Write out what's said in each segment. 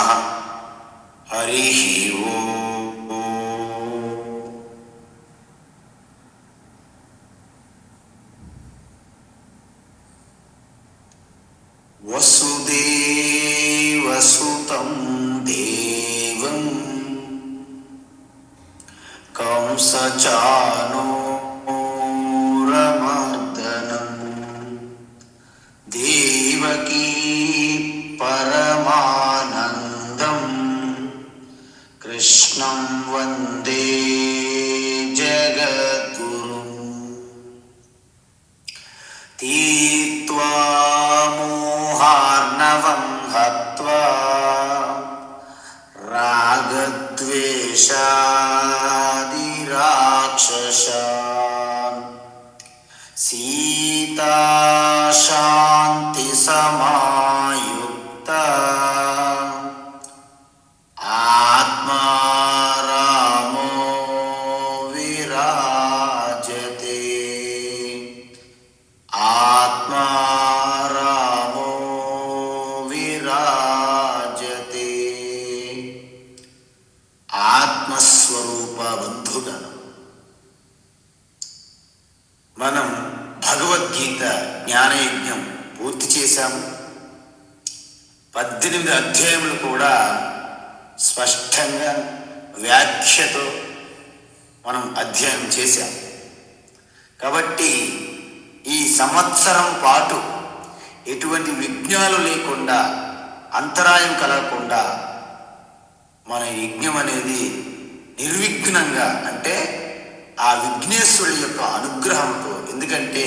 నమః. హరి ఓం. వసుదేవసుతం దేవం కంసచానూరమర్దనం దేవకీ పరమానందం కృష్ణం వందే జగద్గురుం. తీత్వా మోహార్ణవం హత్వా రాగద్వేషాది రాక్షసాన్ సీతా శాంతి సమాయుక్త ఆత్మా రామో విరాజతే. ఆత్మా రామో విరాజతే. ఆత్మస్వరూప బంధుగణం. మనం భగవద్గీత జ్ఞానయజ్ఞం పూర్తి చేశాము. 18 అధ్యాయములు కూడా స్పష్టంగా వ్యాఖ్యతో మనం అధ్యయనం చేశాం. కాబట్టి ఈ సంవత్సరం పాటు ఎటువంటి విఘ్నాలు లేకుండా, అంతరాయం కలగకుండా మన యజ్ఞం అనేది నిర్విఘ్నంగా, అంటే ఆ విఘ్నేశ్వరుడి యొక్క అనుగ్రహంతో. ఎందుకంటే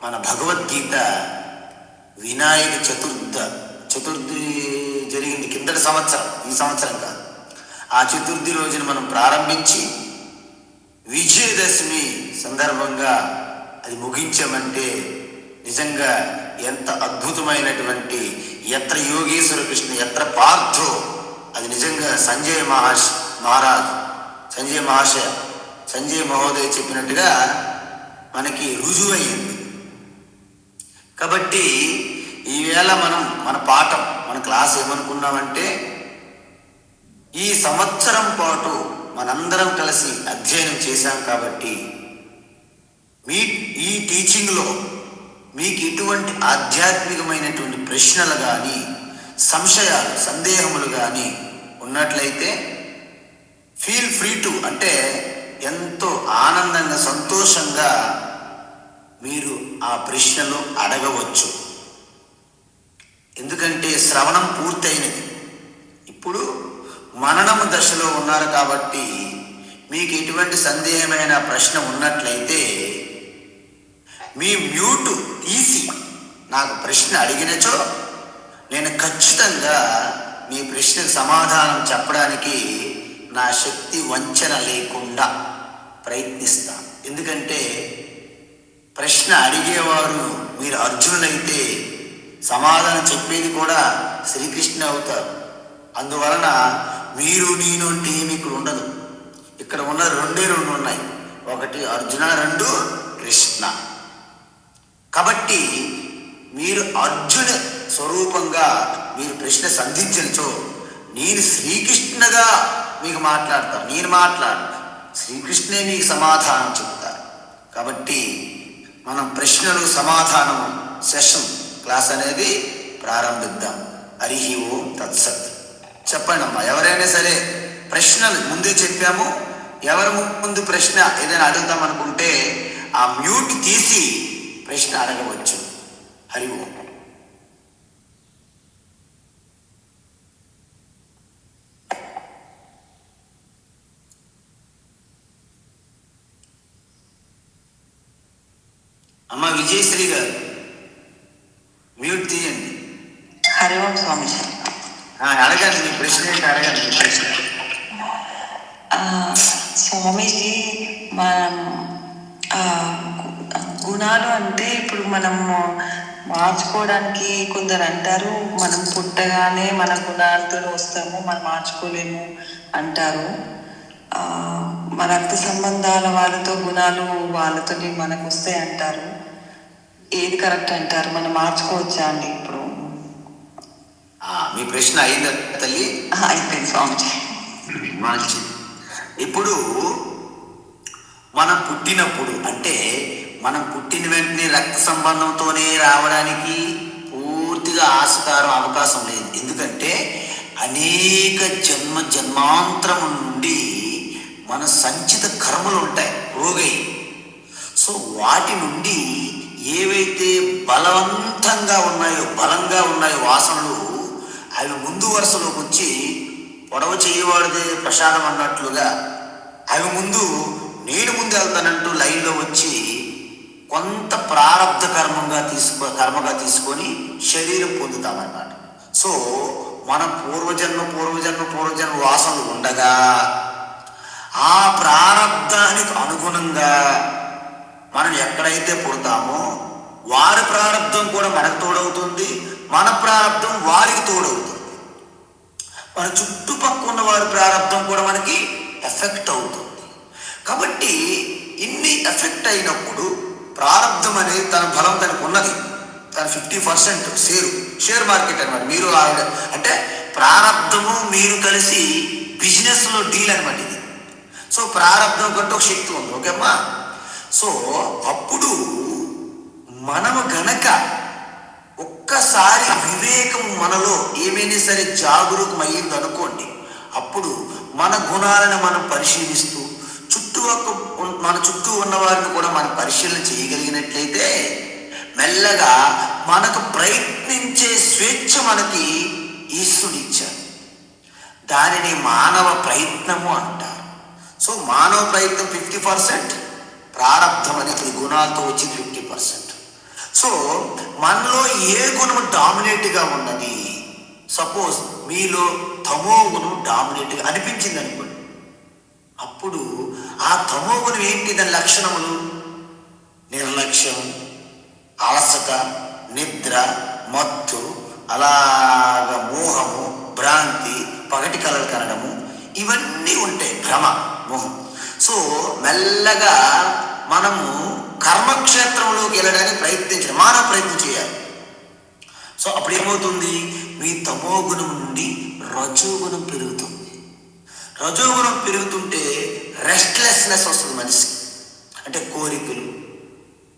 మన భగవద్గీత వినాయక చతుర్థి జరిగింది కిందటి సంవత్సరం, ఈ సంవత్సరం కాదు. ఆ చతుర్థి రోజున మనం ప్రారంభించి విజయదశమి సందర్భంగా అది ముగించామంటే నిజంగా ఎంత అద్భుతమైనటువంటి ఎత్ర యోగేశ్వర కృష్ణ ఎత్ర పార్థో, అది నిజంగా సంజయ్ మహోదయ్ చెప్పినట్టుగా మనకి రుజువయ్యింది. కాబట్టి ఈవేళ మనం మన పాఠం, మన క్లాస్ ఏమనుకున్నామంటే, ఈ సంవత్సరం పాటు మనందరం కలిసి అధ్యయనం చేశాం. కాబట్టి ఈ టీచింగ్లో మీకు ఎటువంటి ఆధ్యాత్మికమైనటువంటి ప్రశ్నలు కానీ, సంశయాలు, సందేహములు కానీ ఉన్నట్లయితే ఫీల్ ఫ్రీ టు, అంటే ఎంతో ఆనందంగా, సంతోషంగా మీరు ఆ ప్రశ్నలు అడగవచ్చు. ఎందుకంటే శ్రవణం పూర్తయినది. ఇప్పుడు మననము దశలో ఉన్నారు కాబట్టి మీకు ఎటువంటి సందేహమైన ప్రశ్న ఉన్నట్లయితే మీ మ్యూట్ తీసి నాకు ప్రశ్న అడిగినచో నేను ఖచ్చితంగా మీ ప్రశ్నకు సమాధానం చెప్పడానికి నా శక్తి వంచన లేకుండా ప్రయత్నిస్తాను. ఎందుకంటే ప్రశ్న అడిగేవారు మీరు అర్జునులైతే సమాధానం చెప్పేది కూడా శ్రీకృష్ణ అవుతారు. అందువలన మీరు నేను అంటే ఏమి ఇక్కడ ఉండదు. ఇక్కడ ఉన్న రెండు ఉన్నాయి, ఒకటి అర్జున, 2 కృష్ణ. కాబట్టి మీరు అర్జున స్వరూపంగా మీరు ప్రశ్న సంధించనిచో నేను శ్రీకృష్ణగా మీకు మాట్లాడతాను. నేను శ్రీకృష్ణే మీకు సమాధానం చెప్తారు. కాబట్టి మనం ప్రశ్నలు సమాధానం సెషన్ క్లాస్ అనేది ప్రారంభిద్దాం. హరి ఓం తత్సత్. చెప్పండి అమ్మా, ఎవరైనా సరే ప్రశ్నలు ముందే చెప్పాము. ఎవరి ముందు ప్రశ్న ఏదైనా అడుగుదాం అనుకుంటే ఆ మ్యూట్ తీసి ప్రశ్న అడగవచ్చు. హరి ఓం. అమ్మ విజయశ్రీ గారు మ్యూట్ తీయండి. హరి ఓం స్వామిజీ. అడగండి, మీ ప్రశ్న ఏంటి అడగండి. మీ ప్రశ్న. స్వామీజీ, మనం గుణాలు అంటే ఇప్పుడు మనము మార్చుకోవడానికి కొందరు అంటారు, మనం పుట్టగానే మన గుణాలతో వస్తాము, మనం మార్చుకోలేము అంటారు. మన రక్త సంబంధాల వాళ్ళతో గుణాలు వాళ్ళతో మనకు వస్తాయి అంటారు. ఏది కరెక్ట్ అంటారు? మనం మార్చుకోవచ్చా అండి ఇప్పుడు? మీ ప్రశ్న అయిందా తల్లి? అయిపోయింది స్వామిజీ. మంచిది. ఇప్పుడు మనం పుట్టినప్పుడు అంటే మనం పుట్టిన వెంటనే రక్త సంబంధంతోనే రావడానికి పూర్తిగా ఆస్కారం అవకాశం లేదు. ఎందుకంటే అనేక జన్మాంతరం నుండి మన సంచిత కర్మలు ఉంటాయి రోగై. సో వాటి నుండి ఏవైతే బలంగా ఉన్నాయో వాసనలు, అవి ముందు వరుసలోకి వచ్చి పొడవ చేయవాడిదే ప్రసాదం అన్నట్లుగా అవి నేను ముందు వెళ్తానంటూ లైన్లో వచ్చి కొంత ప్రారబ్ధ కర్మగా తీసుకొని శరీరం పొందుతామన్నమాట. సో మన పూర్వజన్మ వాసనలు ఉండగా ఆ ప్రారబ్ధానికి అనుగుణంగా మనం ఎక్కడైతే పుడతామో వారి ప్రారబ్ధం కూడా మనకు తోడవుతుంది, మన ప్రారబ్ధం వారికి తోడవుతుంది. మన చుట్టుపక్కల ఉన్న వారి ప్రారబ్ధం కూడా మనకి ఎఫెక్ట్ అవుతుంది. కాబట్టి ఇన్ని ఎఫెక్ట్ అయినప్పుడు ప్రారబ్ధం అనేది తన బలం తనకు ఉన్నది. తన 50% షేర్ మార్కెట్ అనమాట. మీరు అంటే ప్రారబ్ధము మీరు కలిసి బిజినెస్లో డీల్ అనమాట ఇది. సో ప్రారబ్ధం కంటే ఒక శక్తి ఉంది. ఓకేమ్మా? సో అప్పుడు మనము గనక ఒక్కసారి వివేకం మనలో ఏమైనా సరే జాగరూకమయ్యింది అనుకోండి, అప్పుడు మన గుణాలను మనం పరిశీలిస్తూ మన చుట్టూ ఉన్న వారిని కూడా మనం పరిశీలన చేయగలిగినట్లయితే మెల్లగా మనకు ప్రయత్నించే స్వేచ్ఛ మనకి ఈశ్వరుడు ఇచ్చాడు. దానిని మానవ ప్రయత్నము అంటారు. సో మానవ ప్రయత్నం 50%, ప్రారబ్ధం అనేది గుణాలతో వచ్చి 50%. సో మనలో ఏ గుణం డామినేట్గా ఉన్నది? సపోజ్ మీలో తమో గుణం డామినేట్గా అనిపించింది అనుకోండి, అప్పుడు ఆ తమో గుణం ఏంటి? దాని లక్షణములు నిర్లక్ష్యం, అలసట, నిద్ర, మత్తు, అలాగ మోహము, భ్రాంతి, పగటి కలలు కనడము, ఇవన్నీ ఉంటాయి. భ్రమ, మోహం. సో మెల్లగా మనము కర్మక్షేత్రంలోకి వెళ్ళడానికి మానవ ప్రయత్నం చేయాలి. సో అప్పుడు ఏమవుతుంది? మీ తమో గుణం నుండి రజోగుణం పెరుగుతుంది. రజోగుణం పెరుగుతుంటే రెస్ట్లెస్నెస్ వస్తుంది మనిషికి. అంటే కోరికలు,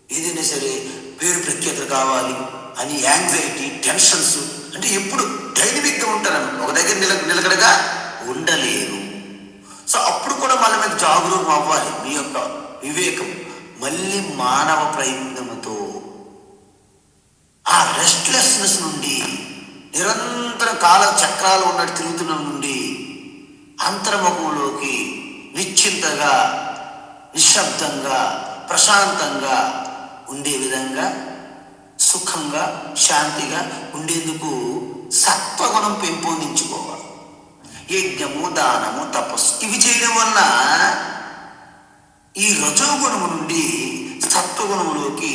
ఏదైనా సరే పేరు ప్రఖ్యాతులు కావాలి అని యాంగ్జైటీ, టెన్షన్స్, అంటే ఎప్పుడు డైనమిక్గా ఉంటారన్నమాట. ఒక దగ్గర నిలకడగా ఉండలేరు. సో అప్పుడు కూడా మళ్ళీ మీకు జాగరూకం అవ్వాలి. మీ యొక్క వివేకం మళ్ళీ మానవ ప్రయత్నముతో ఆ రెస్ట్లెస్నెస్ నుండి, నిరంతరం కాల చక్రాలు ఉన్నట్టు తిరుగుతున్న నుండి అంతర్ముఖంలోకి నిశ్చింతగా, నిశ్శబ్దంగా, ప్రశాంతంగా ఉండే విధంగా, సుఖంగా, శాంతిగా ఉండేందుకు సత్వగుణం పెంపొందించుకోవాలి. యజ్ఞము, దానము, తపస్సు ఇవి చేయడం వల్ల ఈ రజోగుణము నుండి సత్వగుణములోకి,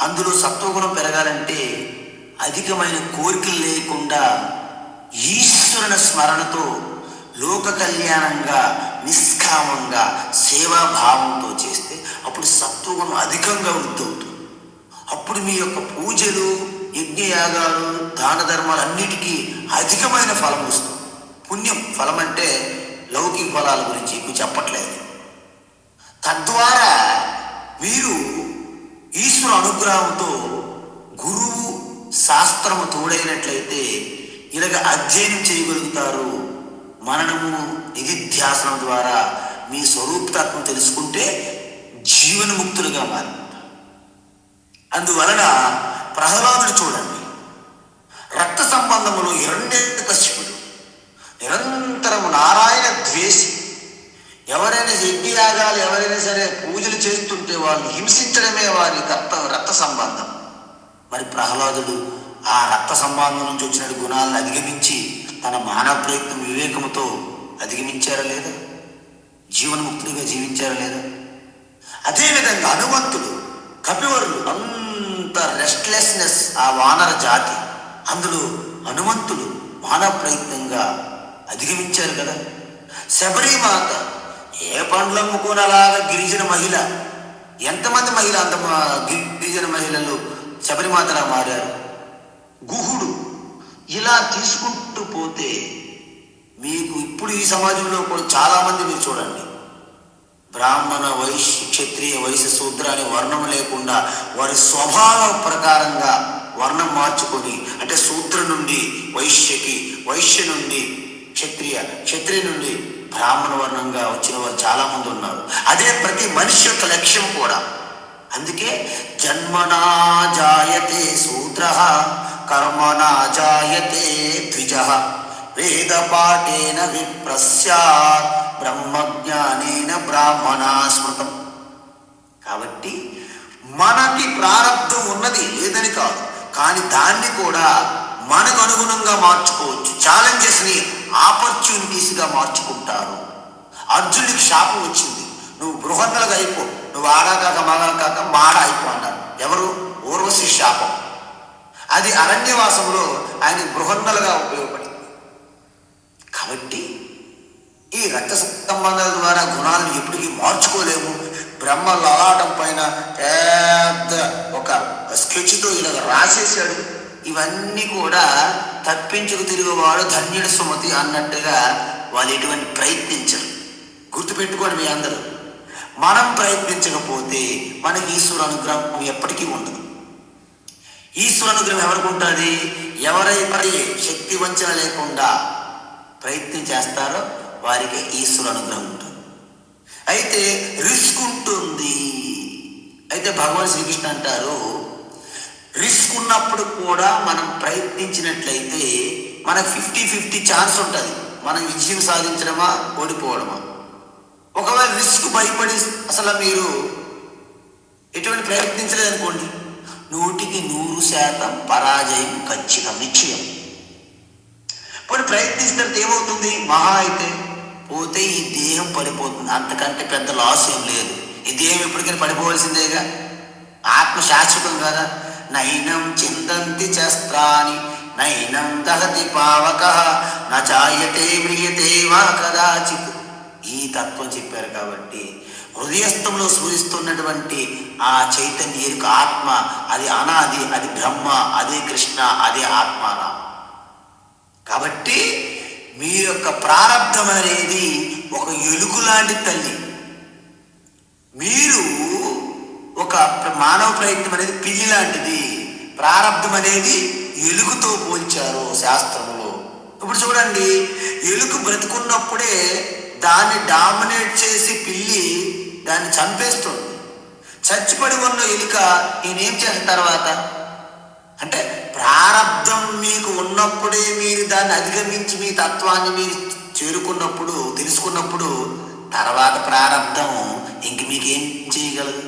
అందులో సత్వగుణం పెరగాలంటే అధికమైన కోరికలు లేకుండా ఈశ్వరుని స్మరణతో లోక కళ్యాణంగా, నిష్కామంగా, సేవాభావంతో చేస్తే అప్పుడు సత్వగుణం అధికంగా వృద్ధి అవుతుంది. అప్పుడు మీ యొక్క పూజలు, యజ్ఞయాగాలు, దాన ధర్మాలు అన్నిటికీ అధికమైన ఫలం వస్తుంది. పుణ్యం ఫలం అంటే లౌకిక ఫలాల గురించి ఎక్కువ చెప్పట్లేదు. తద్వారా మీరు ఈశ్వర అనుగ్రహంతో గురువు శాస్త్రము తోడైనట్లయితే ఇలాగ అధ్యయనం చేయగలుగుతారు. మననము, నిధిధ్యాసనం ద్వారా మీ స్వరూపతత్వం తెలుసుకుంటే జీవన్ముక్తులుగా మారి. అందువలన ప్రహ్లాదుడు చూడండి, రక్త సంబంధములో హిరణ్యకశిపుడు నిరంతరం నారాయణ ద్వేషి. ఎవరైనా యజ్ఞయాగాలు, ఎవరైనా సరే పూజలు చేస్తుంటే వాళ్ళు హింసించడమే వారి రక్త సంబంధం. మరి ప్రహ్లాదుడు ఆ రక్త సంబంధం నుంచి వచ్చిన గుణాలను అధిగమించి తన మానవ ప్రయత్నం వివేకముతో అధిగమించారా లేదా? జీవన్ముక్తుడిగా జీవించారా లేదా? అదేవిధంగా హనుమంతుడు, కపివరులు, అంత రెస్ట్లెస్నెస్ ఆ వానర జాతి, అందులో హనుమంతుడు మానవ ప్రయత్నంగా అధిగమించారు కదా. శబరిమాత ఏ పండ్లు అమ్ముకొని అలాగా గిరిజన మహిళ, ఎంతమంది మహిళ, అంత గిరిజన మహిళలు శబరిమాతలా మారారు. గుహుడు ఇలా తీసుకుంటూ పోతే మీకు ఇప్పుడు ఈ సమాజంలో కూడా చాలామంది మీరు చూడండి, బ్రాహ్మణ, వైశ్య, క్షత్రియ, వైశ్య, శూద్ర అనే వర్ణం లేకుండా వారి స్వభావం ప్రకారంగా వర్ణం మార్చుకొని, అంటే శూద్ర నుండి వైశ్యకి, వైశ్య నుండి క్షత్రియ, క్షత్రియ నుండి బ్రాహ్మణ వర్ణంగా వచ్చిన వారు చాలా మంది ఉన్నారు. అదే ప్రతి మనిషి యొక్క లక్ష్యం కూడా. అందుకే జన్మనా జాయతే శూద్ర కర్మనా జాయతే ద్విజ వేద పాఠేన విప్రస్యాత్ బ్రహ్మజ్ఞానేన బ్రాహ్మణా స్మృతం. కాబట్టి మనకి ప్రారంధం ఉన్నది లేదని కాదు, కానీ దాన్ని కూడా మనకు అనుగుణంగా మార్చుకోవచ్చు. ఛాలెంజెస్ని ఆపర్చునిటీస్గా మార్చుకుంటారు. అర్జునుడికి శాపం వచ్చింది, నువ్వు బృహన్నలుగా అయిపో, నువ్వు ఆడాకాక మగాకాక మాడ అయిపో అన్నారు. ఎవరు? ఊర్వశి శాపం. అది అరణ్యవాసంలో ఆయన బృహన్నలుగా ఉపయోగపడింది. కాబట్టి ఈ రక్త సంబంధాల ద్వారా గుణాలను ఎప్పటికీ మార్చుకోలేము. బ్రహ్మ లలాటం పైన పెద్ద ఒక స్కెచ్తో ఇలా రాసేసాడు. ఇవన్నీ కూడా తప్పించుకు తిరుగువాడు ధన్యుడు సుమతి అన్నట్టుగా వాళ్ళు ఎటువంటి ప్రయత్నించరు. గుర్తుపెట్టుకోండి మీ అందరూ, మనం ప్రయత్నించకపోతే మనకి ఈశ్వర అనుగ్రహం ఎప్పటికీ ఉండదు. ఈశ్వర అనుగ్రహం ఎవరికి ఉంటుంది? ఎవరైతే శక్తి వంచన లేకుండా ప్రయత్నం చేస్తారో వారికి ఈశ్వర అనుగ్రహం ఉంటుంది. అయితే రిస్క్ ఉంటుంది. అయితే భగవాన్ శ్రీకృష్ణ అంటారు, రిస్క్ ఉన్నప్పుడు కూడా మనం ప్రయత్నించినట్లయితే మనకు 50-50 ఛాన్స్ ఉంటుంది, మనం విజయం సాధించడమా ఓడిపోవడమా. ఒకవేళ రిస్క్ భయపడి అసలు మీరు ఎటువంటి ప్రయత్నించలేదనుకోండి, 100% పరాజయం ఖచ్చితం, నిశ్చయం. పోనీ ప్రయత్నిస్తే ఏమవుతుంది? మహా అయితే పోతే ఈ దేహం పడిపోతుంది, అంతకంటే పెద్ద లాస్ ఏం లేదు. ఈ దేహం ఎప్పటికైనా పడిపోవలసిందేగా, ఆత్మ శాశ్వతం కదా. నైనం చిందంతి శస్త్రాని నైనం దహతి పావక నచాయతే మ్రియతే వా కదాచిత్. ఈ తత్వం చెప్పారు. కాబట్టి హృదయస్థంలో స్ఫురిస్తున్నటువంటి ఆ చైతన్య ఎరుక ఆత్మ, అది అనాది, అది బ్రహ్మ, అదే కృష్ణ, అదే ఆత్మారా. కాబట్టి మీ యొక్క ప్రారంధం అనేది ఒక ఎలుగు లాంటి తల్లి. మీరు ఒక మానవ ప్రయత్నం అనేది పిల్లి లాంటిది. ప్రారంధం అనేది ఎలుగుతో పోల్చారు శాస్త్రంలో. ఇప్పుడు చూడండి, ఎలుగు బ్రతుకున్నప్పుడే దాన్ని డామినేట్ చేసి పిల్లి దాన్ని చంపేస్తుంది. చచ్చిపడి ఉన్న ఎలుక నేనేం చేసిన తర్వాత అంటే ప్రారంధం మీకు ఉన్నప్పుడే మీరు దాన్ని అధిగమించి మీ తత్వాన్ని మీరు చేరుకున్నప్పుడు, తెలుసుకున్నప్పుడు తర్వాత ప్రారంధం ఇంక మీకేం చేయగలదు?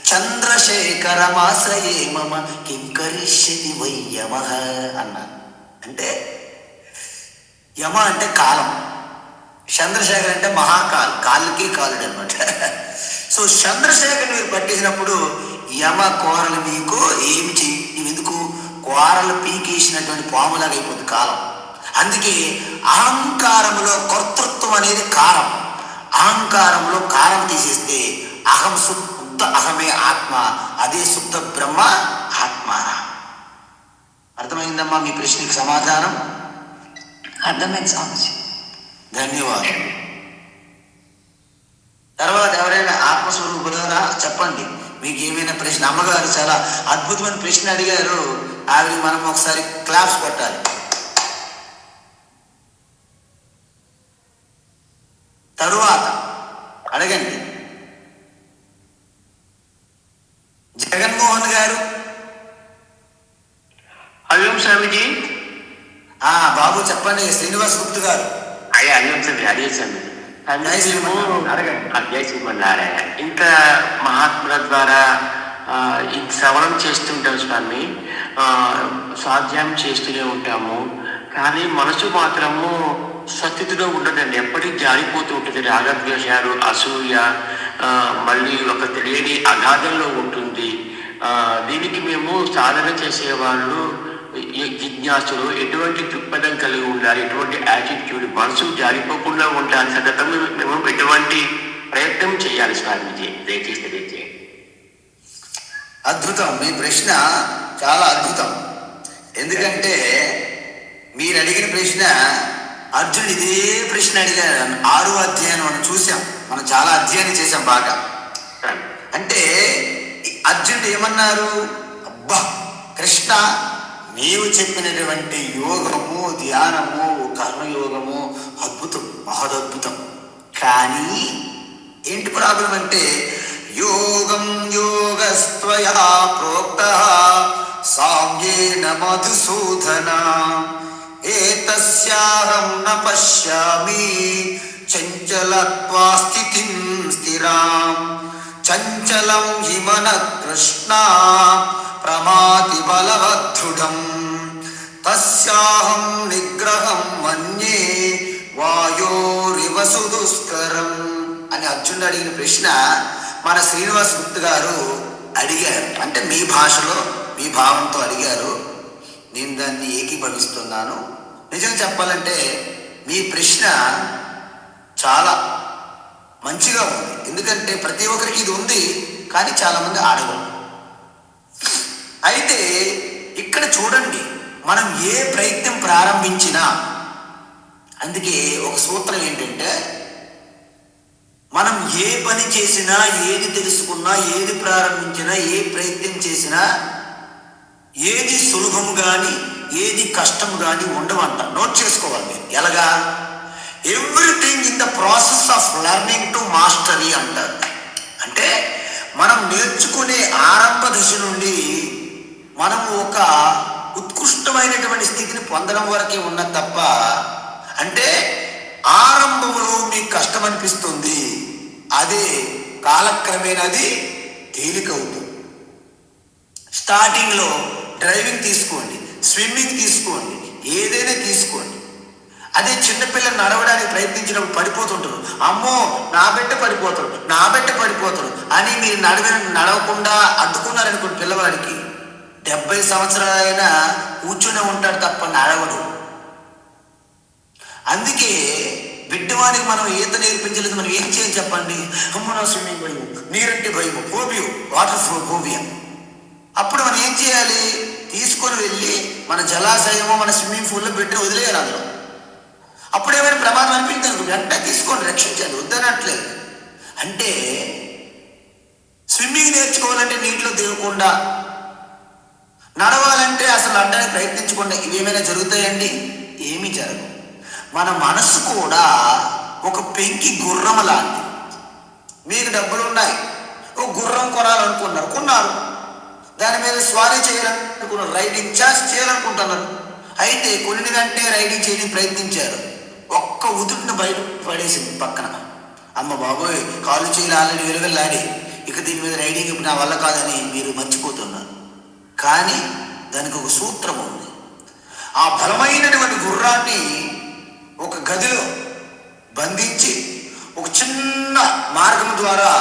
చంద్రశేఖరమాశ్రయే మమ కింకరిష్యతి వై యమ అన్నారు. అంటే యమ అంటే కాలం, చంద్రశేఖర్ అంటే మహాకాల్, కాళ్ళకి కాలుడు అనమాట. సో చంద్రశేఖర్ మీరు పట్టేసినప్పుడు యమ కోరలు మీకు ఏమి చెయ్యి, ఎందుకు? కోరలు పీకేసినటువంటి పాములాగా అయిపోతుంది కాలం. అందుకే అహంకారములో కర్తృత్వం అనేది కారం. అహంకారంలో కారం తీసేస్తే అహం శుద్ధ అహమే ఆత్మ, అదే శుద్ధ బ్రహ్మ ఆత్మారా. అర్థమైందమ్మా మీ ప్రశ్నకి సమాధానం? అర్థమైంది స్వామిజీ. ధన్యవాదాలు. తర్వాత ఎవరైనా ఆత్మస్వరూపులారా చెప్పండి, మీకు ఏమైనా ప్రశ్న? అమ్మగారు చాలా అద్భుతమైన ప్రశ్న అడిగారు, ఆవిడ మనం ఒకసారి క్లాప్స్ కొట్టాలి. తరువాత అడగండి. జగన్మోహన్ గారు. హరిఓం స్వామిజీ. బాబు చెప్పండి. శ్రీనివాస్ గుప్తు గారు. అయ్యా హరిఓం స్వామి, హరిఓం స్వామి. జై శ్రీమన్నారాయణ. ఇంత మహాత్ముల ద్వారా ఇంత శ్రవణం చేస్తుంటాం స్వామి, స్వాధ్యాయం చేస్తూనే ఉంటాము. కానీ మనసు మాత్రము స్వస్థితిలో ఉండదండి, ఎప్పటికీ జారిపోతూ ఉంటుంది. రాగద్వేషాలు, అసూయ, మళ్ళీ ఒక తెలియని అగాధంలో ఉంటుంది. దీనికి మేము సాధన చేసేవాళ్ళు, జిజ్ఞాసులు ఎటువంటి దృక్పథం కలిగి ఉండాలి, ఎటువంటి యాటిట్యూడ్, మనసు జారిపోకుండా ఉండాలి. సతతం మేము ఎటువంటి ప్రయత్నం చేయాలి స్వామీజీ, దయచేసి తెలియజేయండి. అద్భుతం, మీ ప్రశ్న చాలా అద్భుతం. ఎందుకంటే మీరు అడిగిన ప్రశ్న అర్జునుడు ఇదే ప్రశ్న అడిగారు. 6వ అధ్యాయం మనం చూసాం, మనం చాలా అధ్యయనం చేసాం బాగా. అంటే అర్జునుడు ఏమన్నారు? అబ్బా కృష్ణ, నీవు చెప్పినటువంటి యోగము, ధ్యానము, కర్మయోగము అద్భుతం, మహదద్భుతం. కానీ ఏంటి ప్రాబ్లం అంటే, యోగం యోగస్త్వయా ప్రోక్తః సామ్యేన మధుసూదన ఏతస్యాహం న పశ్యామి చంచలత్వా స్థితిం స్థిరాం చంచలం హి మనః కృష్ణ ప్రమాతి బలవద్ధృఢం తస్యాహం నిగ్రహం మన్యే వాయోరివ సుదుష్కరం అని అర్జునుడు అడిగిన ప్రశ్న మన శ్రీనివాస్ గుప్త గారు అడిగారు. అంటే మీ భాషలో మీ భావంతో అడిగారు. నేను దాన్ని ఏకీభవిస్తున్నాను. నిజం చెప్పాలంటే మీ ప్రశ్న చాలా మంచిగా ఉంది. ఎందుకంటే ప్రతి ఒక్కరికి ఇది ఉంది, కానీ చాలామంది ఆడగలరు. అయితే ఇక్కడ చూడండి, మనం ఏ ప్రయత్నం ప్రారంభించినా, అందుకే ఒక సూత్రం ఏంటంటే, మనం ఏ పని చేసినా, ఏది తెలుసుకున్నా, ఏది ప్రారంభించినా, ఏ ప్రయత్నం చేసినా, ఏది సులభం కానీ ఏది కష్టం కానీ ఉండవంట. నోట్ చేసుకోవాలి మీరు. ఎలాగా? Everything in the process of learning to mastery అంటారు. అంటే మనం నేర్చుకునే ఆరంభ దశ నుండి మనం ఒక ఉత్కృష్టమైనటువంటి స్థితిని పొందడం వరకే ఉన్నది తప్ప, అంటే ఆరంభంలో మీకు కష్టం అనిపిస్తుంది, అదే కాలక్రమేణా అది తేలికవుతుంది. స్టార్టింగ్లో డ్రైవింగ్ తీసుకోండి, స్విమ్మింగ్ తీసుకోండి, ఏదైనా తీసుకోండి. అదే చిన్నపిల్లలు నడవడానికి ప్రయత్నించినప్పుడు పడిపోతుంటారు. అమ్మో నా బిడ్డ పడిపోతాడు, నా బిడ్డ పడిపోతాడు అని మీరు నడవకుండా అడ్డుకున్నారనుకోండి, పిల్లవాడికి 70 సంవత్సరాలైనా కూర్చునే ఉంటాడు తప్ప నడవడు. అందుకే బిడ్డవానికి మనం ఈత నేర్పించలేదు, మనం ఏం చేయాలి చెప్పండి? అమ్మో నా స్విమ్మింగ్ భయం, నీరంటే భయం, ఫోబియో, వాటర్ ఫోబియా. అప్పుడు మనం ఏం చేయాలి? తీసుకొని వెళ్ళి మన జలాశయమో మన స్విమ్మింగ్ పూల్లో పెట్టి వదిలేయాలి అందులో. అప్పుడు ఏమైనా ప్రమాదం అనిపించింది వెంటనే తీసుకొని రక్షించాలి, వద్దనట్లేదు. అంటే స్విమ్మింగ్ నేర్చుకోవాలంటే నీటిలో దిగకుండా, నడవాలంటే అసలు నడడానికి ప్రయత్నించకుండా ఇవేమైనా జరుగుతాయండి? ఏమీ జరగవు. మన మనసు కూడా ఒక పెంకి గుర్రం లాంటి. మీకు డబ్బులు ఉన్నాయి, ఒక గుర్రం కొనాలనుకున్నారు, కొన్నారు. దాని మీద స్వారీ చేయాలనుకున్నారు, రైడింగ్ చేయాలనుకుంటున్నారు. అయితే కొన్ని గంటే రైడింగ్ చేయడానికి ప్రయత్నించారు, ఒక్క ఉదుటిని బయట పడేసింది పక్కన. అమ్మ బాబోయ్, కాలు చేయాలి ఆల్రెడీ వెలువెల్లాడి, ఇక దీని మీద రైడింగ్ ఇప్పుడు నా వల్ల కాదని మీరు మర్చిపోతున్నారు. కానీ దానికి ఒక సూత్రం ఉంది. ఆ బలమైనటువంటి గుర్రాన్ని ఒక గదిలో బంధించి ఒక చిన్న మార్గం ద్వారా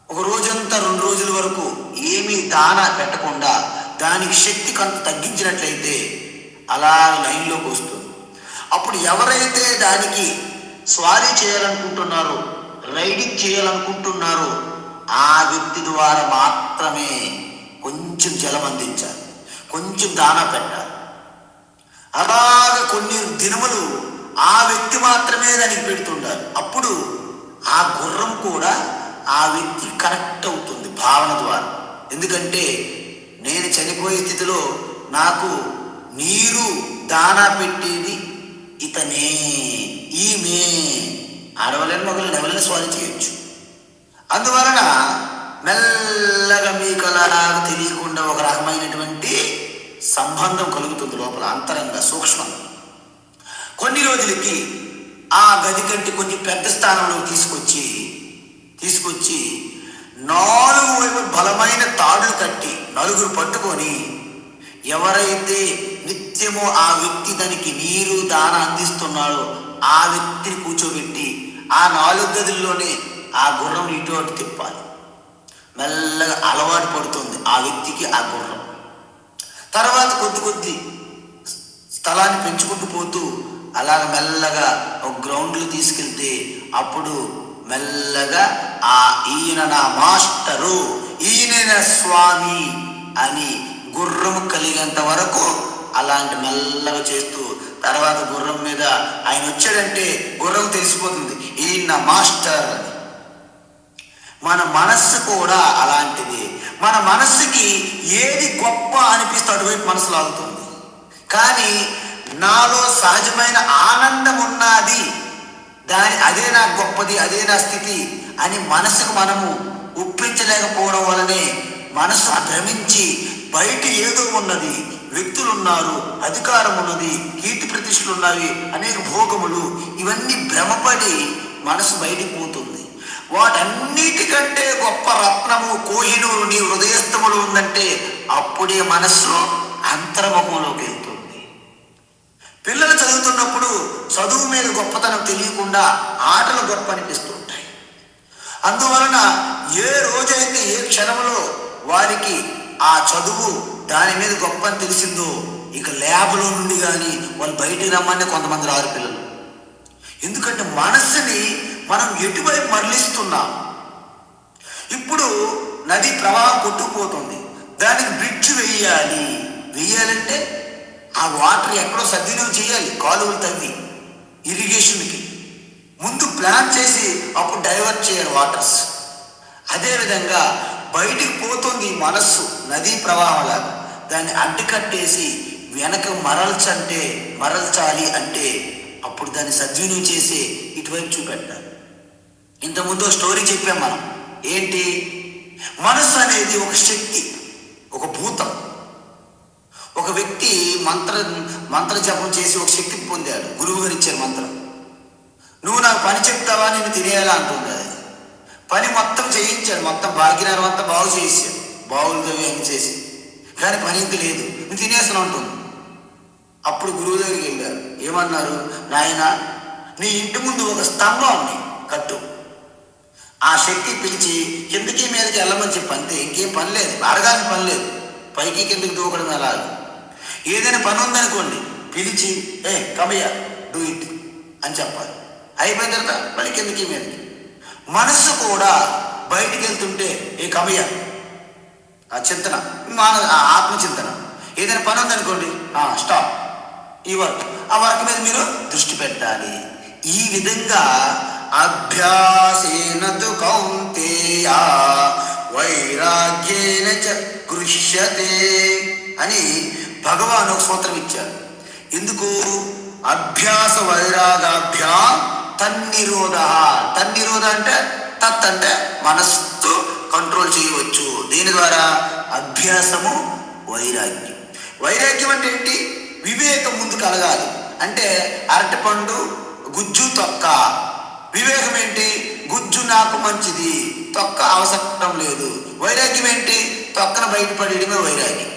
ఒక రోజంతా 2 రోజుల వరకు ఏమీ దానా పెట్టకుండా దానికి శక్తి కొంత తగ్గించినట్లయితే అలా లైన్లోకి వస్తుంది. అప్పుడు ఎవరైతే దానికి స్వారీ చేయాలనుకుంటున్నారో, రైడింగ్ చేయాలనుకుంటున్నారో ఆ వ్యక్తి ద్వారా మాత్రమే కొంచెం జలం అందించాలి, కొంచెం దానా పెట్టాలి. అలాగ కొన్ని దినములు ఆ వ్యక్తి మాత్రమే దానికి పెడుతుండాలి. అప్పుడు ఆ గుర్రం కూడా ఆ వ్యక్తి కనెక్ట్ అవుతుంది భావన ద్వారా. ఎందుకంటే నేను చనిపోయే స్థితిలో నాకు నీరు దానా పెట్టేది ఇతనే, ఈమె. ఆడవలని మగలను ఎవరైనా స్వారీ చేయొచ్చు. అందువలన మెల్లగా మీకు అలా తెలియకుండా ఒక రకమైనటువంటి సంబంధం కలుగుతుంది లోపల, అంతరంగా, సూక్ష్మంగా. కొన్ని రోజులకి ఆ గది కంటే కొంచెం పెద్ద స్థానంలో తీసుకొచ్చి 4 వైపు బలమైన తాడులు కట్టి 4 పట్టుకొని ఎవరైతే నిత్యము ఆ వ్యక్తి దానికి నీరు దాన అందిస్తున్నాడో ఆ వ్యక్తిని కూర్చోబెట్టి ఆ 4 గదుల్లోనే ఆ గుర్రం ఇటు అటు తిప్పాలి. మెల్లగా అలవాటు పడుతుంది ఆ వ్యక్తికి ఆ గుర్రం. తర్వాత కొద్ది స్థలాన్ని పెంచుకుంటూ పోతూ అలాగ మెల్లగా ఒక గ్రౌండ్లో తీసుకెళ్తే అప్పుడు మెల్లగా ఈయన నా మాస్టరు, ఈయన నా స్వామి అని గుర్రం కలిగేంత వరకు అలాంటి మెల్లగా చేస్తూ తర్వాత గుర్రం మీద ఆయన వచ్చాడంటే గుర్రం తెలిసిపోతుంది ఈయన మాస్టర్ అని. మన మనస్సు కూడా అలాంటిది. మన మనస్సుకి ఏది గొప్ప అనిపిస్తే అటువైపు మనసు లాగుతుంది. కానీ నాలో సహజమైన ఆనందం ఉన్నది, అదే నా గొప్పది, అదే నా స్థితి అని మనసుకు మనము ఒప్పించలేకపోవడం వలనే మనసు భ్రమించి బయట ఏదో ఉన్నది, వ్యక్తులు ఉన్నారు, అధికారం ఉన్నది, కీర్తి ప్రతిష్టలు ఉన్నవి, అనేక భోగములు, ఇవన్నీ భ్రమపడి మనసు బయటికి పోతుంది. వాటన్నిటికంటే గొప్ప రత్నము కోహినూరు నీ హృదయస్థములు ఉందంటే అప్పుడే మనస్సు అంతర్ముఖంలోకి వెళ్తుంది. పిల్లలు చదువుతున్నప్పుడు చదువు మీద గొప్పతనం తెలియకుండా ఆటలు గొప్ప అనిపిస్తుంటాయి. అందువలన ఏ రోజైతే ఏ క్షణంలో వారికి ఆ చదువు దాని మీద గొప్ప అని తెలిసిందో ఇక ల్యాబ్లో నుండి కానీ వాళ్ళు బయటికి రమ్మని కొంతమంది రారు పిల్లలు. ఎందుకంటే మనస్సుని మనం ఎటువైపు మరలిస్తున్నాం. ఇప్పుడు నది ప్రవాహం కొట్టుకుపోతుంది, దానికి బ్రిడ్జ్ వెయ్యాలంటే ఆ వాటర్ ఎక్కడో సద్వినియోగం చేయాలి, కాలువలు తవ్వి ఇరిగేషన్కి ముందు ప్లాన్ చేసి అప్పుడు డైవర్ట్ చేయాలి వాటర్స్. అదేవిధంగా బయటికి పోతుంది మనస్సు నదీ ప్రవాహంలాగా, దాన్ని అడ్డుకట్టేసి వెనక మరల్చాలి అంటే అప్పుడు దాన్ని సద్వినియోగం చేసి ఇటువైపు చూపెట్టాలి. ఇంతకుముందు స్టోరీ చెప్పాం మనం. ఏంటి? మనస్సు అనేది ఒక శక్తి, ఒక భూతం. ఒక వ్యక్తి మంత్ర జపం చేసి ఒక శక్తి పొందాడు, గురువు గారు ఇచ్చారు మంత్రం. నువ్వు నాకు పని చెప్తావా, నేను తినేయాలా అంటుంది. అది పని మొత్తం చేయించాడు, మొత్తం భాగ్యనగరం అంతా బాగు చేయించాడు, బావులు తవ్వి అన్ని చేసి, కానీ పని ఇంక లేదు, నువ్వు తినేసిన ఉంటుంది. అప్పుడు గురువు దగ్గరికి వెళ్ళారు. ఏమన్నారు? నాయన, నీ ఇంటి ముందు ఒక స్తంభాన్ని కట్టు. ఆ శక్తి పిలిచి కిందకి మీదకి వెళ్ళమని చెప్పి, అంతే, ఇంకేం పని లేదు, అడగాల్సిన పని లేదు, పైకి కిందకి దూకడం ఎలా. ఏదైనా పని ఉందనుకోండి, పిలిచి కమయ్య డూ ఇట్ అని చెప్పాలి. అయిపోయిన తర్వాత మళ్ళీ కిందకి మీదకి. మనస్సు కూడా బయటికి వెళ్తుంటే కమయ్య, ఆ చింతన, ఆత్మచింతన. ఏదైనా పని ఉందనుకోండి, స్టాప్, ఈ వర్క్, ఆ వర్క్ మీద మీరు దృష్టి పెట్టాలి. ఈ విధంగా అభ్యాసేన తు కౌంతేయ వైరాగ్యేన చ గృహ్యతే అని భగవాన్ ఒక సూత్రం ఇచ్చారు. ఎందుకు? అభ్యాస వైరాగాభ్యా తన్నిరోధ. తన్నిరోధ అంటే తత్ అంటే మనస్సు కంట్రోల్ చేయవచ్చు. దీని ద్వారా అభ్యాసము వైరాగ్యం. వైరాగ్యం అంటే ఏంటి? వివేకం ముందు కలగాలి. అంటే అరటిపండు గుజ్జు తొక్క. వివేకం ఏంటి? గుజ్జు నాకు మంచిది, తొక్క అవసరం లేదు. వైరాగ్యం ఏంటి? తొక్కన బయటపడేయడమే వైరాగ్యం.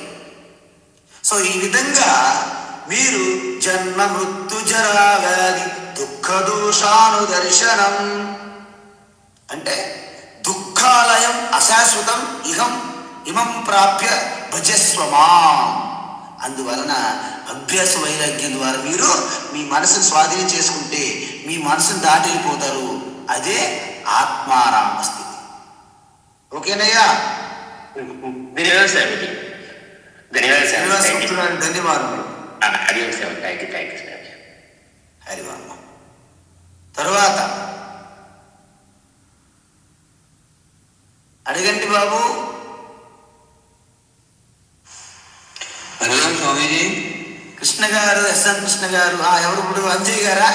సో ఈ విధంగా మీరు జన్మ మృత్యు జరా వ్యాధి దుఃఖ దోషాను దర్శనం అంటే దుఃఖాలయం అశాశ్వతం ఇమం ప్రాప్య భజస్వమా. అందువలన అభ్యాస వైరాగ్యం ద్వారా మీరు మీ మనసును స్వాధీనం చేసుకుంటే మీ మనసును దాటి వెళ్ళిపోతారు. అదే ఆత్మారామ స్థితి. ఓకేనయ్యా? ధన్యవాదములు. హరివర్మ. తరువాత అడగండి బాబు. హరిరామ్ స్వామీజీ. కృష్ణ గారు, ఎస్ఎన్ కృష్ణ గారు. ఎవరు ఇప్పుడు? అంజయ్ గారా?